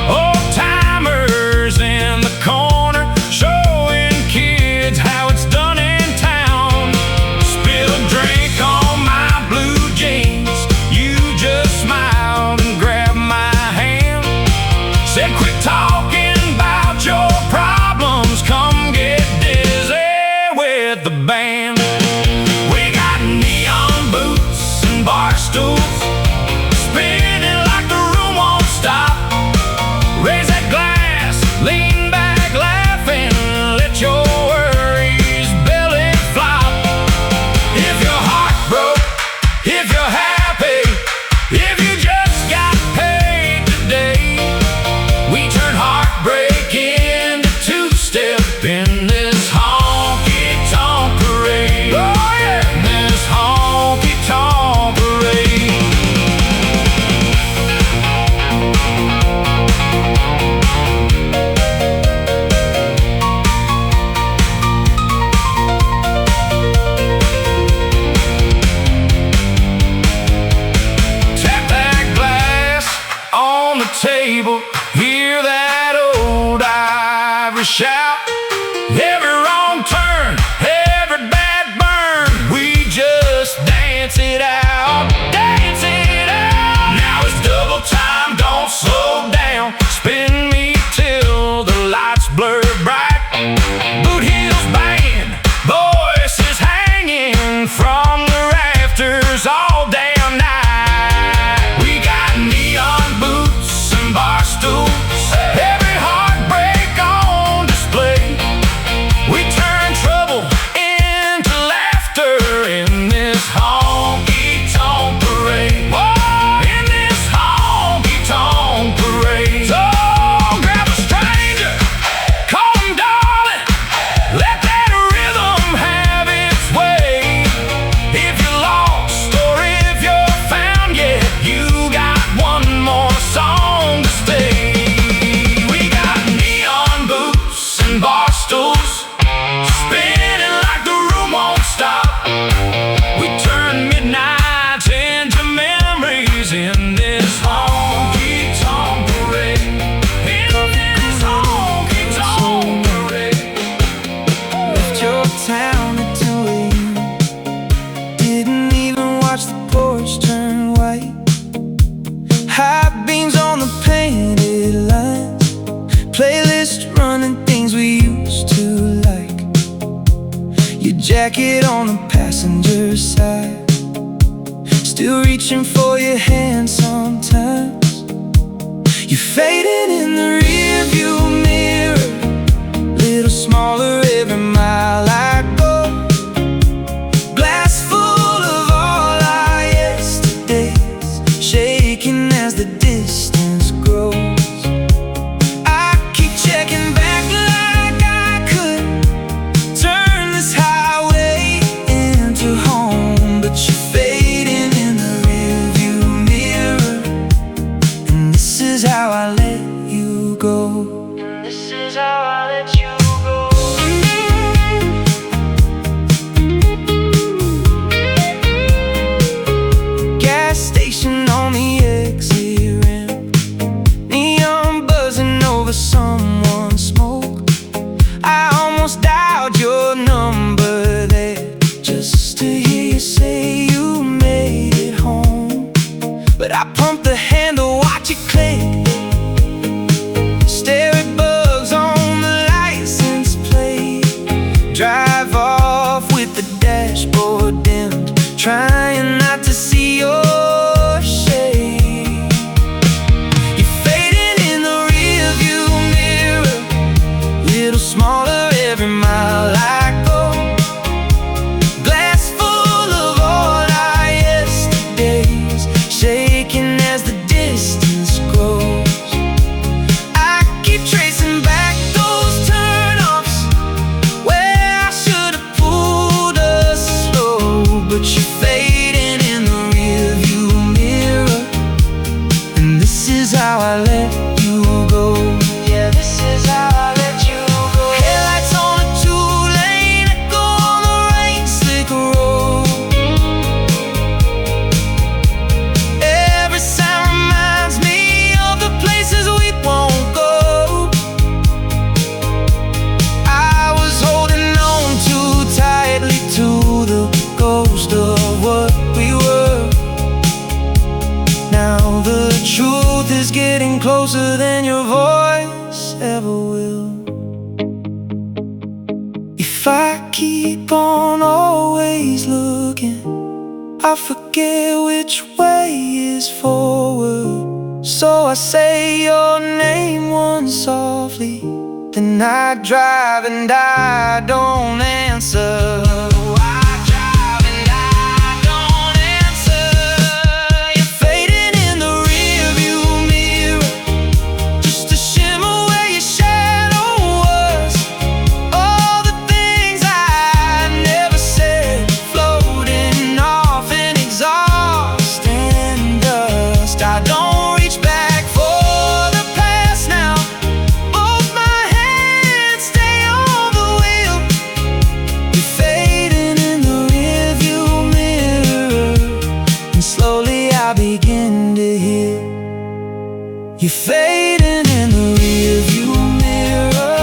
Old-timers in the corner showing kids how it's done in town. Spilled drink on my blue jeans, you just smiled and grabbed my hand. Said quit talking about your problems, come get dizzy with the band. We got neon boots and barstools, spinning like the room won't stop. Raise that glass, lean back laughing, let your worries belly flop. If your heart broke, if you're happy, if you just got paid today, we turn heartbreak into two-step in this honky-tonk parade. Oh yeah, in this honky-tonk parade. Tap that glass on the table, hear that old ivory shout. Every wrong turn, every bad burn, we just dance it out, dance it out. Now it's double time, don't slow down, spin me till the lights blur bright. Boot heels banging, voices hanging from the rafters all damn night. We got neon boots and barstools, every heartbreak on display. We turn trouble into laughter in this honky-tonk parade. Whoa, in this honky-tonk parade. So grab a stranger, call him darling, let that rhythm have its way. If you're lost or if you're found yet, you got one more song to stay. We got neon boots and barstools, spinning like the room won't stop. We turn midnights into memories in this honky-tonk parade. In this honky-tonk parade. Left your town at 2 a.m. Didn't even watch the porch turn white. High beams on the painted lines, playlist running things we used to like. Your jacket on the passenger side, still reaching for your hand sometimes. You're fading in the rearview mirror, little smaller every mile I go. Glass full of all our yesterdays, shaking as the distance grows. I keep checking back like I could turn this highway into home, but you're fading in the rearview mirror, and this is how I let you go. This is how I let you go. let you go. Yeah, this is how I let you go. Headlights on a two-lane, echo on the rain-slick road. Every sound reminds me of the places we won't go. I was holding on too tightly to the ghost of what we were. Now the truth is getting closer than your voice ever will. If I keep on always looking, I forget which way is forward. So I say your name once softly, then I drive and I don't answer. You're fading in the rearview mirror,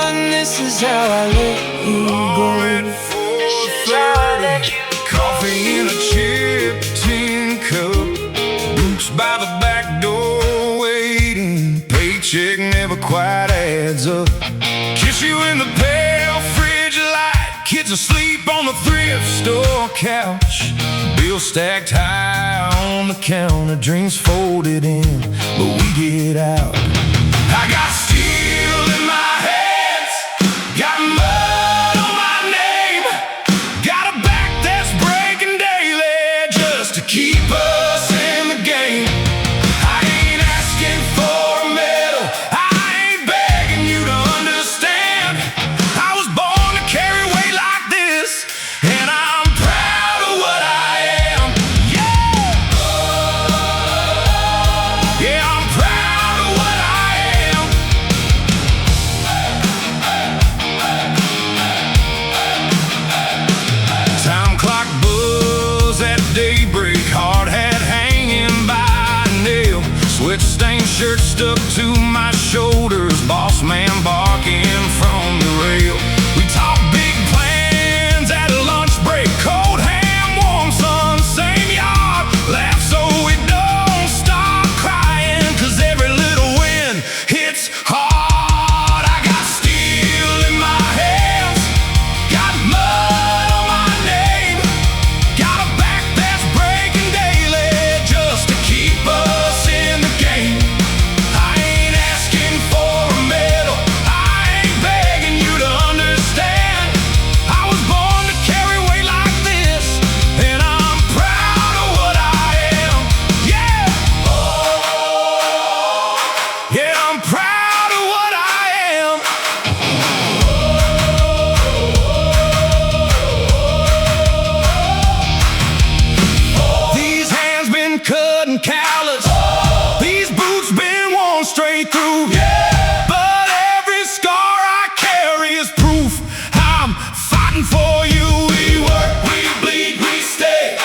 and this is how I let you go. This is how I let you go. Coffee in a chip tin cup, boots by the back door waiting. Paycheck never quite adds up. Kiss you in the pale fridge light, kids asleep on the thrift store couch. Bills stacked high on the counter, dreams folded in, but we get out. I got steel in my hands, got mud on my name, got a back that's breaking daily just to keep us in the game. I ain't asking for a medal, I ain't begging you to understand. I was born to carry weight like this, and I'm proud of what I am. Yeah, I'm proud of what I am. Time clock buzz at daybreak, hard hat hanging by a nail, sweat-stained shirt stuck to my shoulders, boss man barking from the rail. We talk big plans at a lunch break, cold ham, warm sun, same yard, laugh so we don't start crying, 'cause every little win hits hard. I got steel in my hands, got mud on my name, got a back that's breaking daily just to keep us in the game. I ain't asking for a medal, I ain't begging you to understand. I was born to carry weight like this, and I'm proud of what I am. Yeah, yeah, I'm proud of what I am. These hands been cut and calloused, these boots been worn straight through. But every scar I carry is proof I'm fighting for you. We work, we bleed, we stay.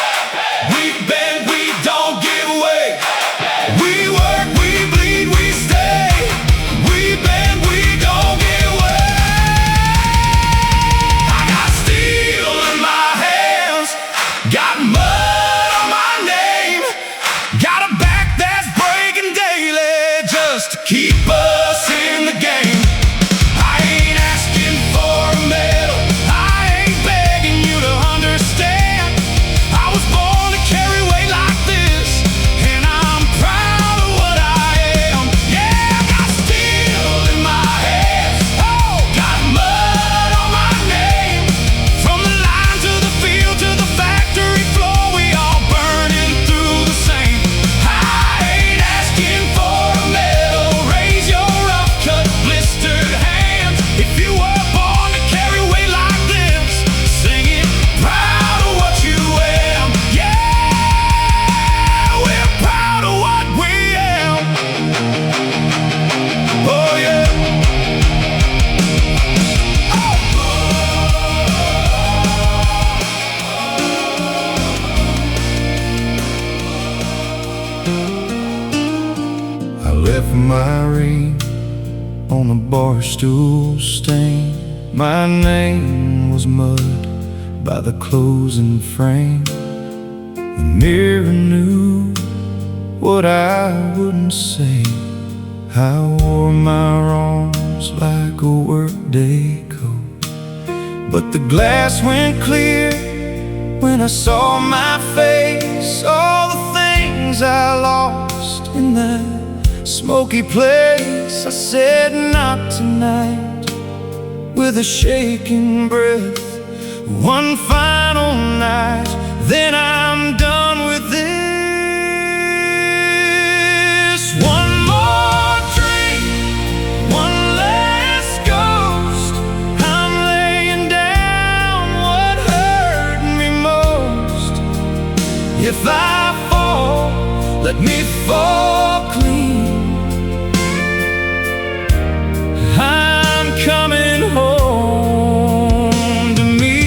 We bend, we don't give away. We work, we bleed, we stay. We bend, we don't give away. I got steel in my hands, got mud on my name, got a back that's breaking daily just to keep us in the game. I ain't asking for a medal, I ain't begging you to understand. I was born to carry weight like this, and I'm proud of what I am. Yeah, I got steel in my hands, oh, got mud on my name. From the line to the field to the factory floor, we all burning through the same. I ain't asking for a medal, raise your left my ring on a barstool stain. My name was mud by the closing frame. The mirror knew what I wouldn't say. I wore my wrongs like a workday coat, but the glass went clear when I saw my face. All the things I lost in that smoky place. I said not tonight with a shaking breath. One final night, then I'm done with this. One more drink, one less ghost. I'm laying down what hurt me most. If I fall, let me fall clean. I'm coming home to me.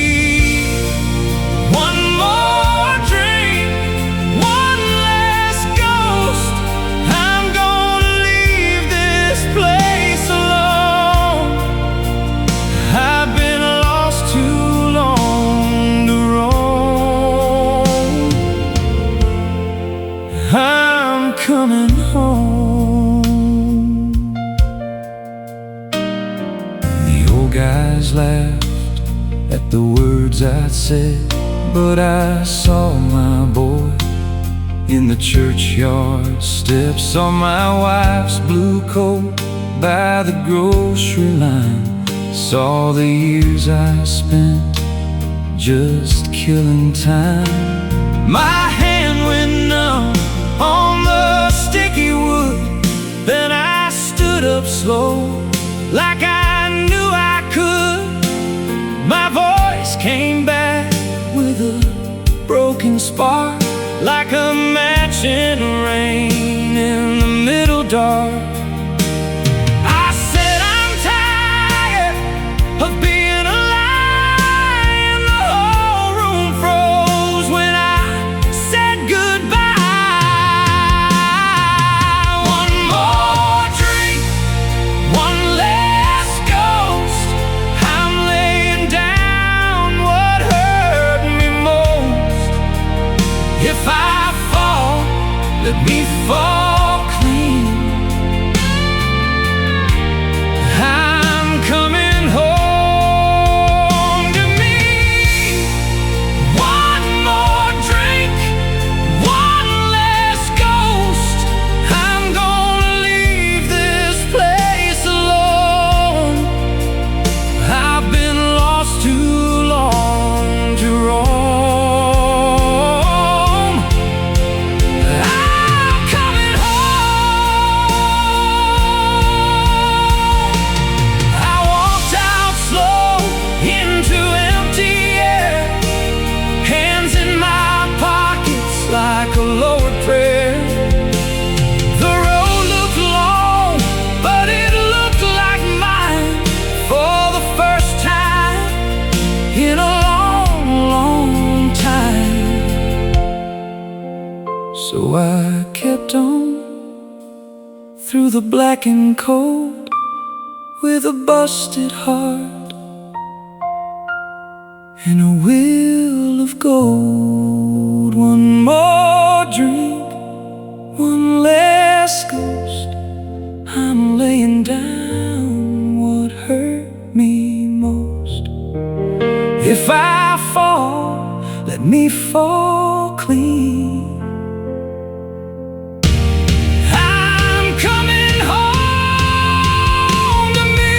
One more drink, one less ghost. I'm gonna leave this place alone. I've been lost too long to roam. I'm coming home. The old guys laughed at the words I'd said, but I saw my boy in the churchyard steps. Saw my wife's blue coat by the grocery line. Saw the years I spent just killing time. My hand went numb on the sticky wood. Then I stood up slow, like I knew I could. My voice came back with a broken spark, like a match in the rain in the middle dark. I said I'm tired of being a lie, and the whole room froze when I said goodbye. One more drink, one less ghost. I'm laying down what hurt me most. If I fall, let me fall clean. I'm coming home to me. One more drink, one less ghost. I'm gonna leave this place alone. I've been lost too long to roam. I'm coming home. I walked out slow into empty air, hands in my pockets like a lowered prayer. The road looked long, but it looked like mine for the first time in a long, long time. So I kept on through the black and cold with a busted heart and a will of gold. One more drink, one less ghost. I'm laying down what hurt me most. If I fall, let me fall clean. I'm coming home to me.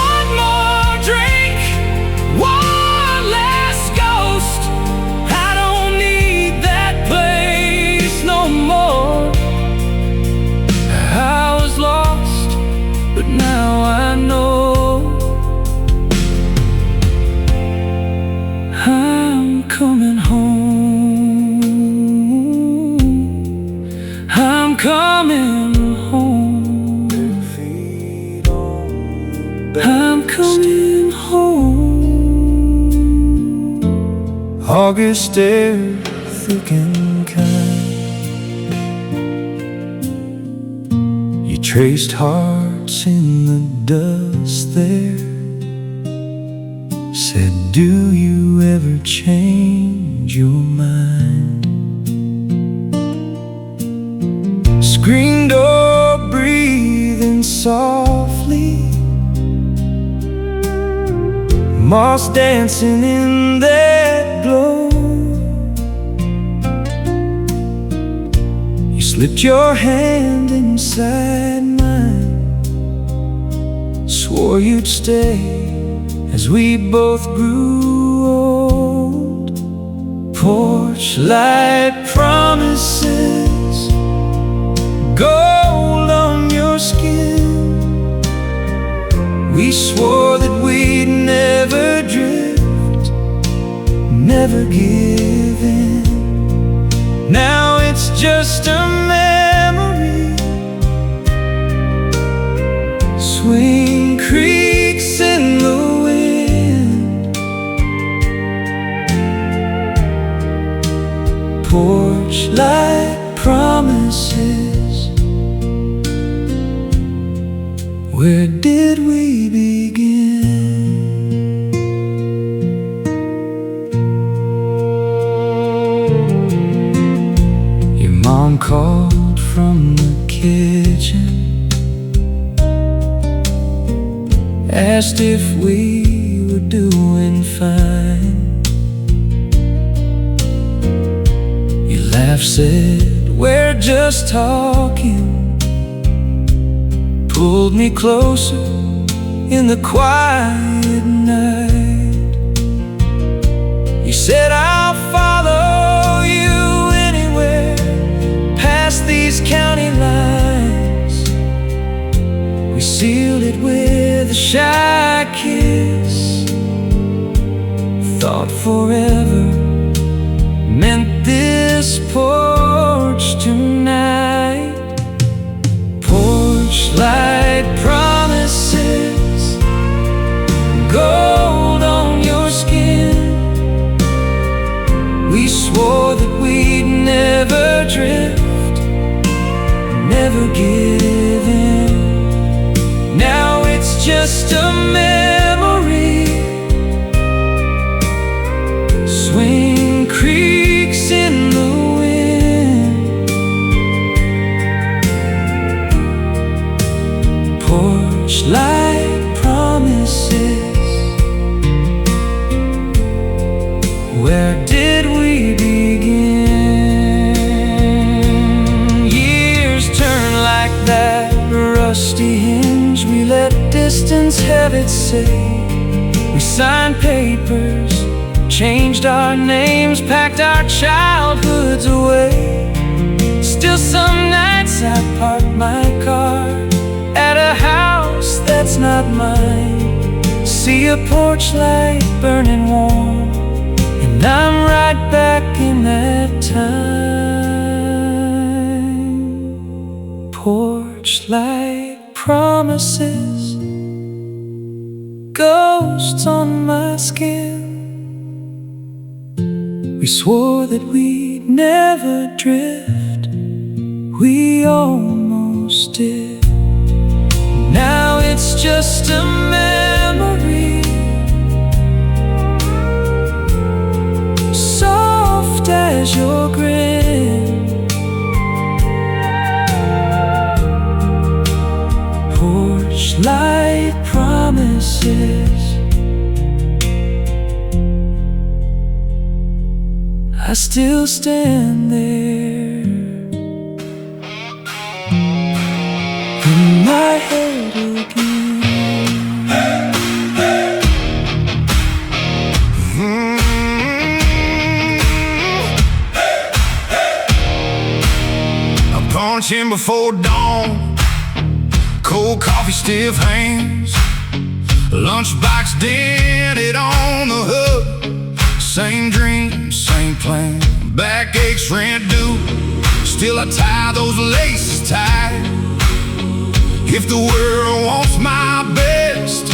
One more drink, one less ghost. I don't need that place no more. I was lost, but now I know. I'm coming home. I'm coming home. I'm coming home. August air, thick and kind. traced hearts in the dust there. Said, do you ever change your mind? Screen door breathing softly, moss dancing in that glow. You slipped your hand inside mine, swore you'd stay as we both grew old. Porch light promises, gold on your skin. We swore that we'd never drift, never give in. Now it's just a memory. Swing creaks in the wind. Porch light promises. Where did we begin? Your mom called from the kitchen, asked if we were doing fine. You laughed, said, we're just talking. Pulled me closer in the quiet night. You said, I'll follow you anywhere, past these county lines. We sealed it with a shy kiss. Thought forever meant this porch tonight. Porch light promises, gold on your skin. We swore that we'd never drift, never give in. Now it's just a memory. Swing creaks in the wind. Porch light promises. Where did we begin? Years turn like that rusty hinge. We let distance have its say. We signed papers, changed our names, packed our childhoods away. Still some nights I park my car at a house that's not mine. See a porch light burning warm, and I'm right back in that time. Porch light promises, ghosts on my skin. We swore that we'd never drift, we almost did. Now it's just a memory, soft as your grin. Porch light promises. I still stand there in my head again. I'm punching before dawn, cold coffee, stiff hands, lunchbox dented on the hood. Same dream, same plan, backaches, rent due. Still I tie those laces tight. If the world wants my best,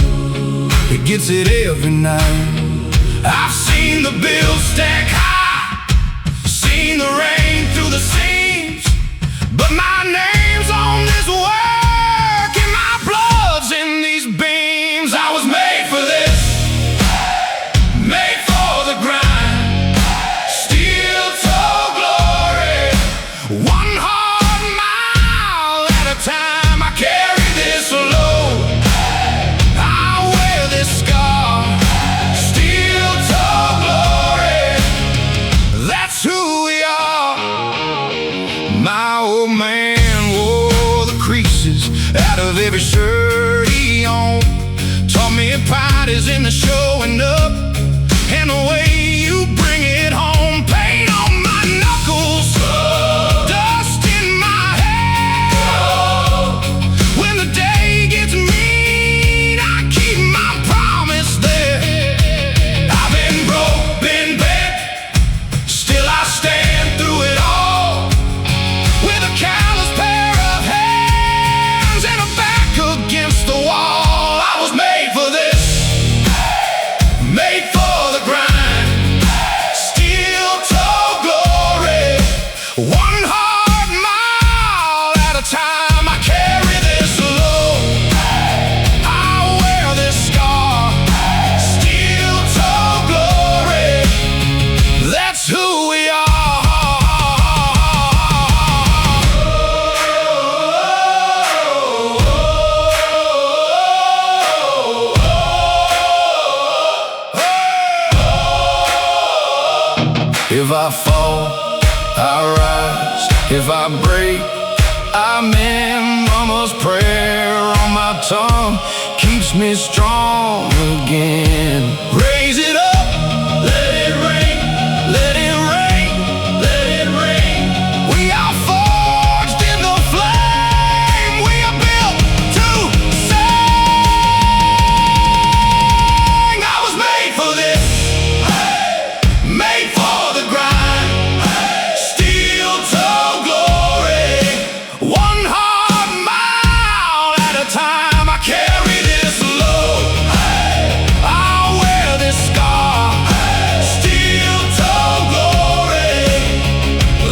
it gets it every night. I've seen the bills stack high, the rain through the seams, but my name's on this world. My old man wore the creases out of every shirt he owned. Taught me pride is in the showing up and the way you bring it home. Paint on my knuckles, dust in my hair. When the day gets mean, I keep my promise there. I've been broke, been bent, still I stand through it all. With a callous pair of hands and a back against the wall. I was made for this, made for the grind. Steel toe glory, one hard mile at a time. I carry this load, I wear this scar. Steel toe glory, that's who we are. If I fall, I rise. If I break, I'm in. Mama's prayer on my tongue keeps me strong again. Raise it up, let it rain, let it rain, let it rain. We are forged in the flame. We are built to sing. I was made for this, made for the grind. Steel toe glory, one hard mile at a time. I carry this load, I'll wear this scar. Steel toe glory,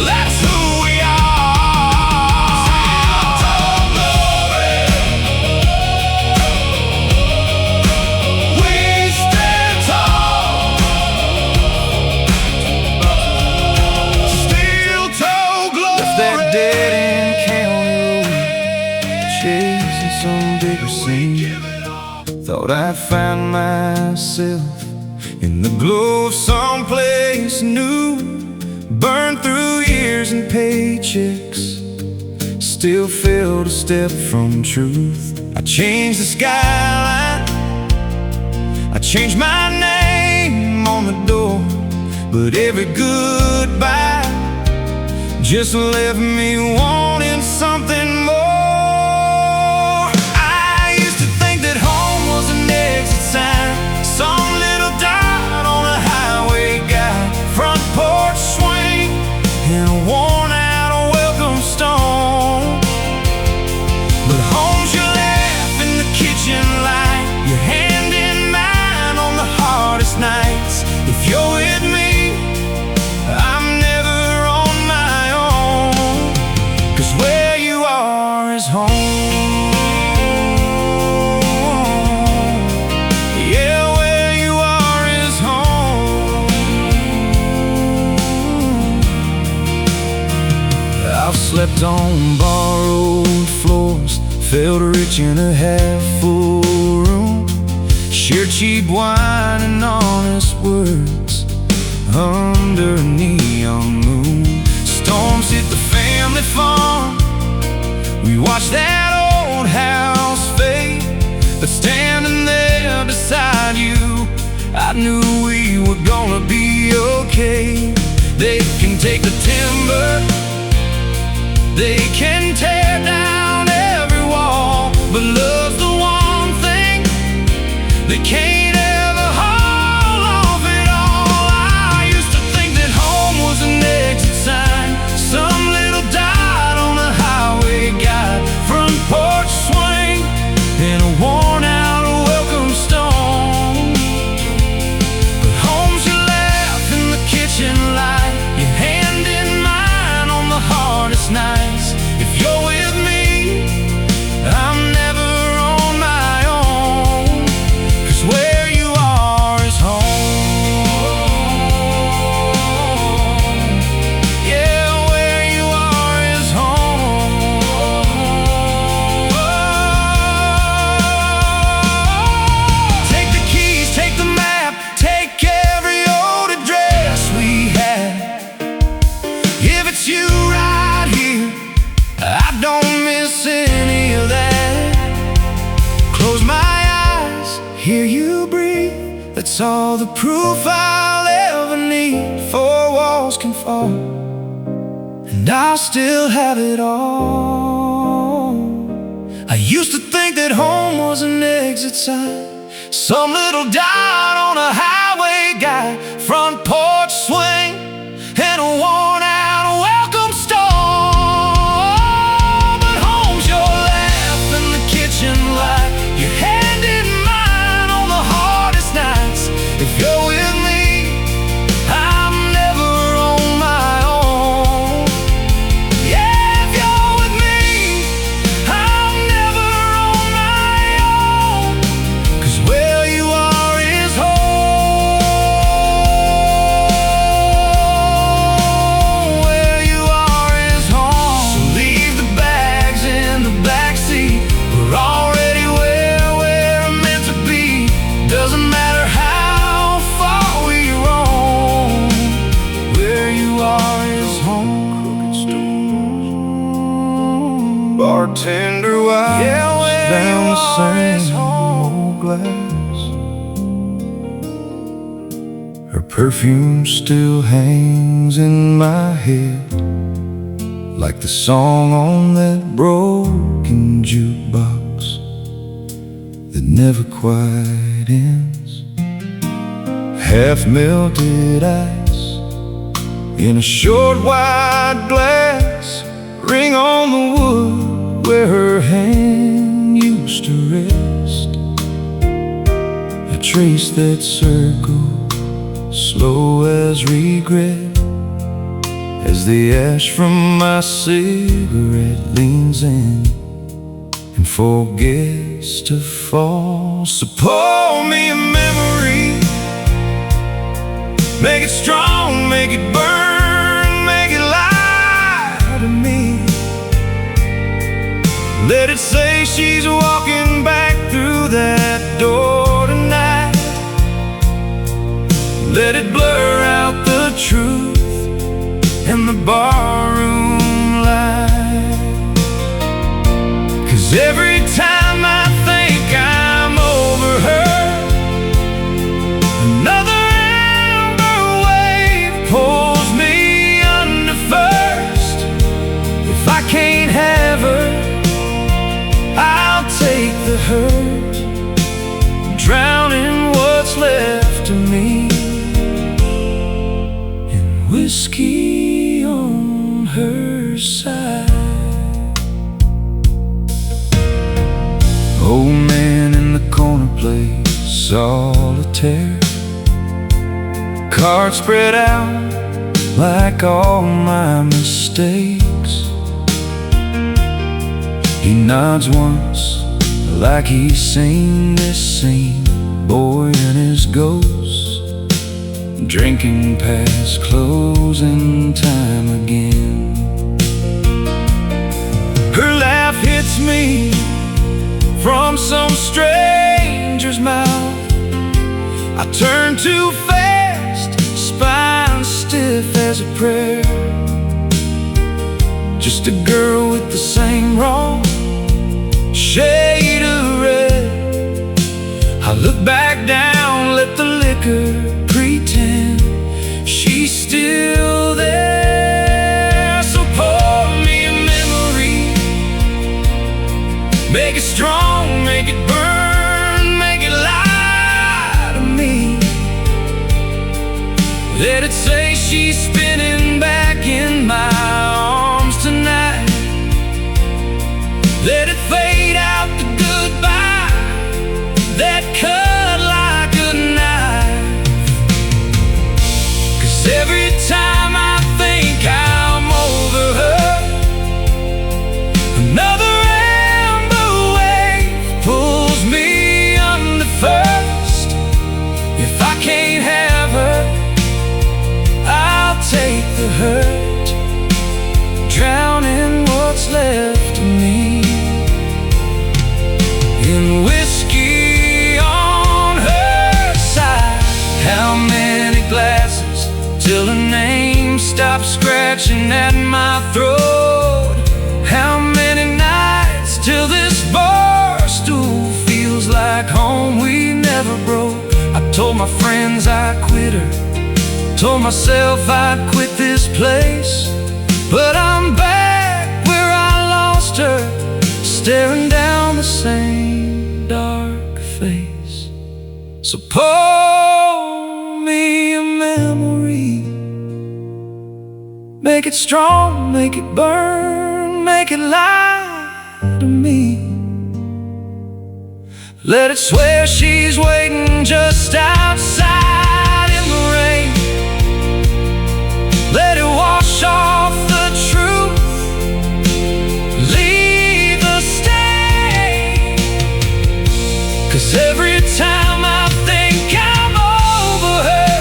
that's who we are. Steel toe glory, we stand tall. Steel toe glory. Left that dead end county road, chasing some bigger scene. Thought I'd find myself in the glow of someplace new. Burned through years and paychecks, still failed a step from truth. I changed the skyline, I changed my name on the door, but every goodbye just left me wanting something more. I used to think that home was an exit sign, some little dot on a highway guide, front porch swing and a worn out welcome stone. But home's your laugh in the kitchen light, your hand in mine on the hardest nights. If you're with me, I'm never on my own, 'cause where you are is home. Yeah, where you are is home. I've slept on borrowed floors, felt rich in a half-full room, shared cheap wine and honest words under a neon moon. Storms hit the family farm, we watched that old house fade, but standing there beside you, I knew we were gonna be okay. They can take the timber, they can tear down every wall, but love's the one thing they can't ever haul off it all. I used to think that home was an exit sign, some little dot on a highway guide, front porch swing and a worn out welcome stone. But home's your laugh in the kitchen light, your hand in mine on the hardest nights. If you're with hear you breathe. That's all the proof I'll ever need. Four walls can fall, and I'll still have it all. I used to think that home was an exit sign, some little dot on a highway guide, front porch swing, and a worn out welcome stall. But home's your laugh in the kitchen light, your hand in mine on the hardest nights. If you're with me, I'm never on my own. Yeah, if you're with me, I'm never on my own. 'Cause where you are is home. Where you are is home. So leave the bags in the backseat. We're already where we're meant to be. Doesn't matter how far we roam. Where you are is home. Crooked stools, bartender wives, down the same old glass. Her perfume still hangs in my head, like the song on that broken jukebox that never quite ends. Half melted ice in a short wide glass, ring on the wood where her hand used to rest. I trace that circle, slow as regret, as the ash from my cigarette leans in and forgets to fall. So pour me a memory, make it strong, make it burn, make it light to me. Let it say she's walking back through that door tonight. Let it blur out the truth and the barroom light. 'Cause every time I think I'm over her, another amber wave pulls me under first. If I can't have her, I'll take the hurt, drowning what's left of me in whiskey on her side. Old man in the corner plays solitaire, cards spread out like all my mistakes. He nods once like he's seen this same boy and his ghost, drinking past closing time again. Her laugh hits me from some stranger's mouth. I turn too fast, spine stiff as a prayer. Just a girl with the same wrong shade of red. I look back down, let the liquor pretend she's still there. So pour me a memory, make it strong, make it burn, make it light to me. Let it say she's spinning back in my arms tonight. Let it fade out the goodbye that cut like a knife. 'Cause every time I think I'm over her, another amber wave Told my friends I'd quit her, told myself I'd quit this place. But I'm back where I lost her, staring down the same dark face. So pour me a memory, make it strong, make it burn, make it lie to me. Let it swear she's waiting just outside in the rain. Let it wash off the truth, leave the stain. 'Cause every time I think I'm over her,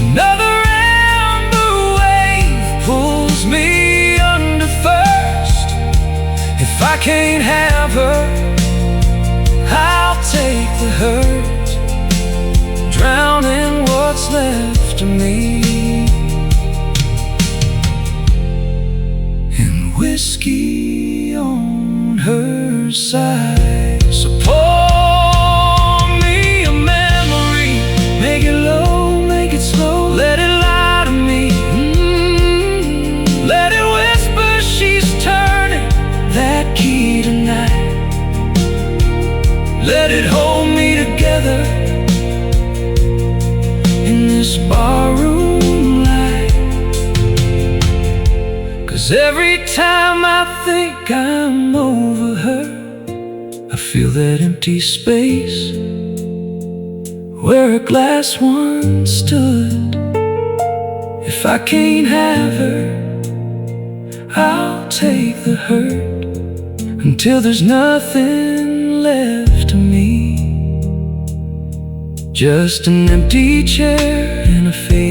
another amber wave pulls me under first. If I can't have her, I'll take the hurt, drowning what's left of me in whiskey on her side. So pour me a memory, make it low, make it slow, let it lie to me. Let it whisper she's turning that key tonight. Let it hold me together in this barroom light. 'Cause every time I think I'm over her, I feel that empty space where a glass once stood. If I can't have her, I'll take the hurt until there's nothing left of me. Just an empty chair and a faded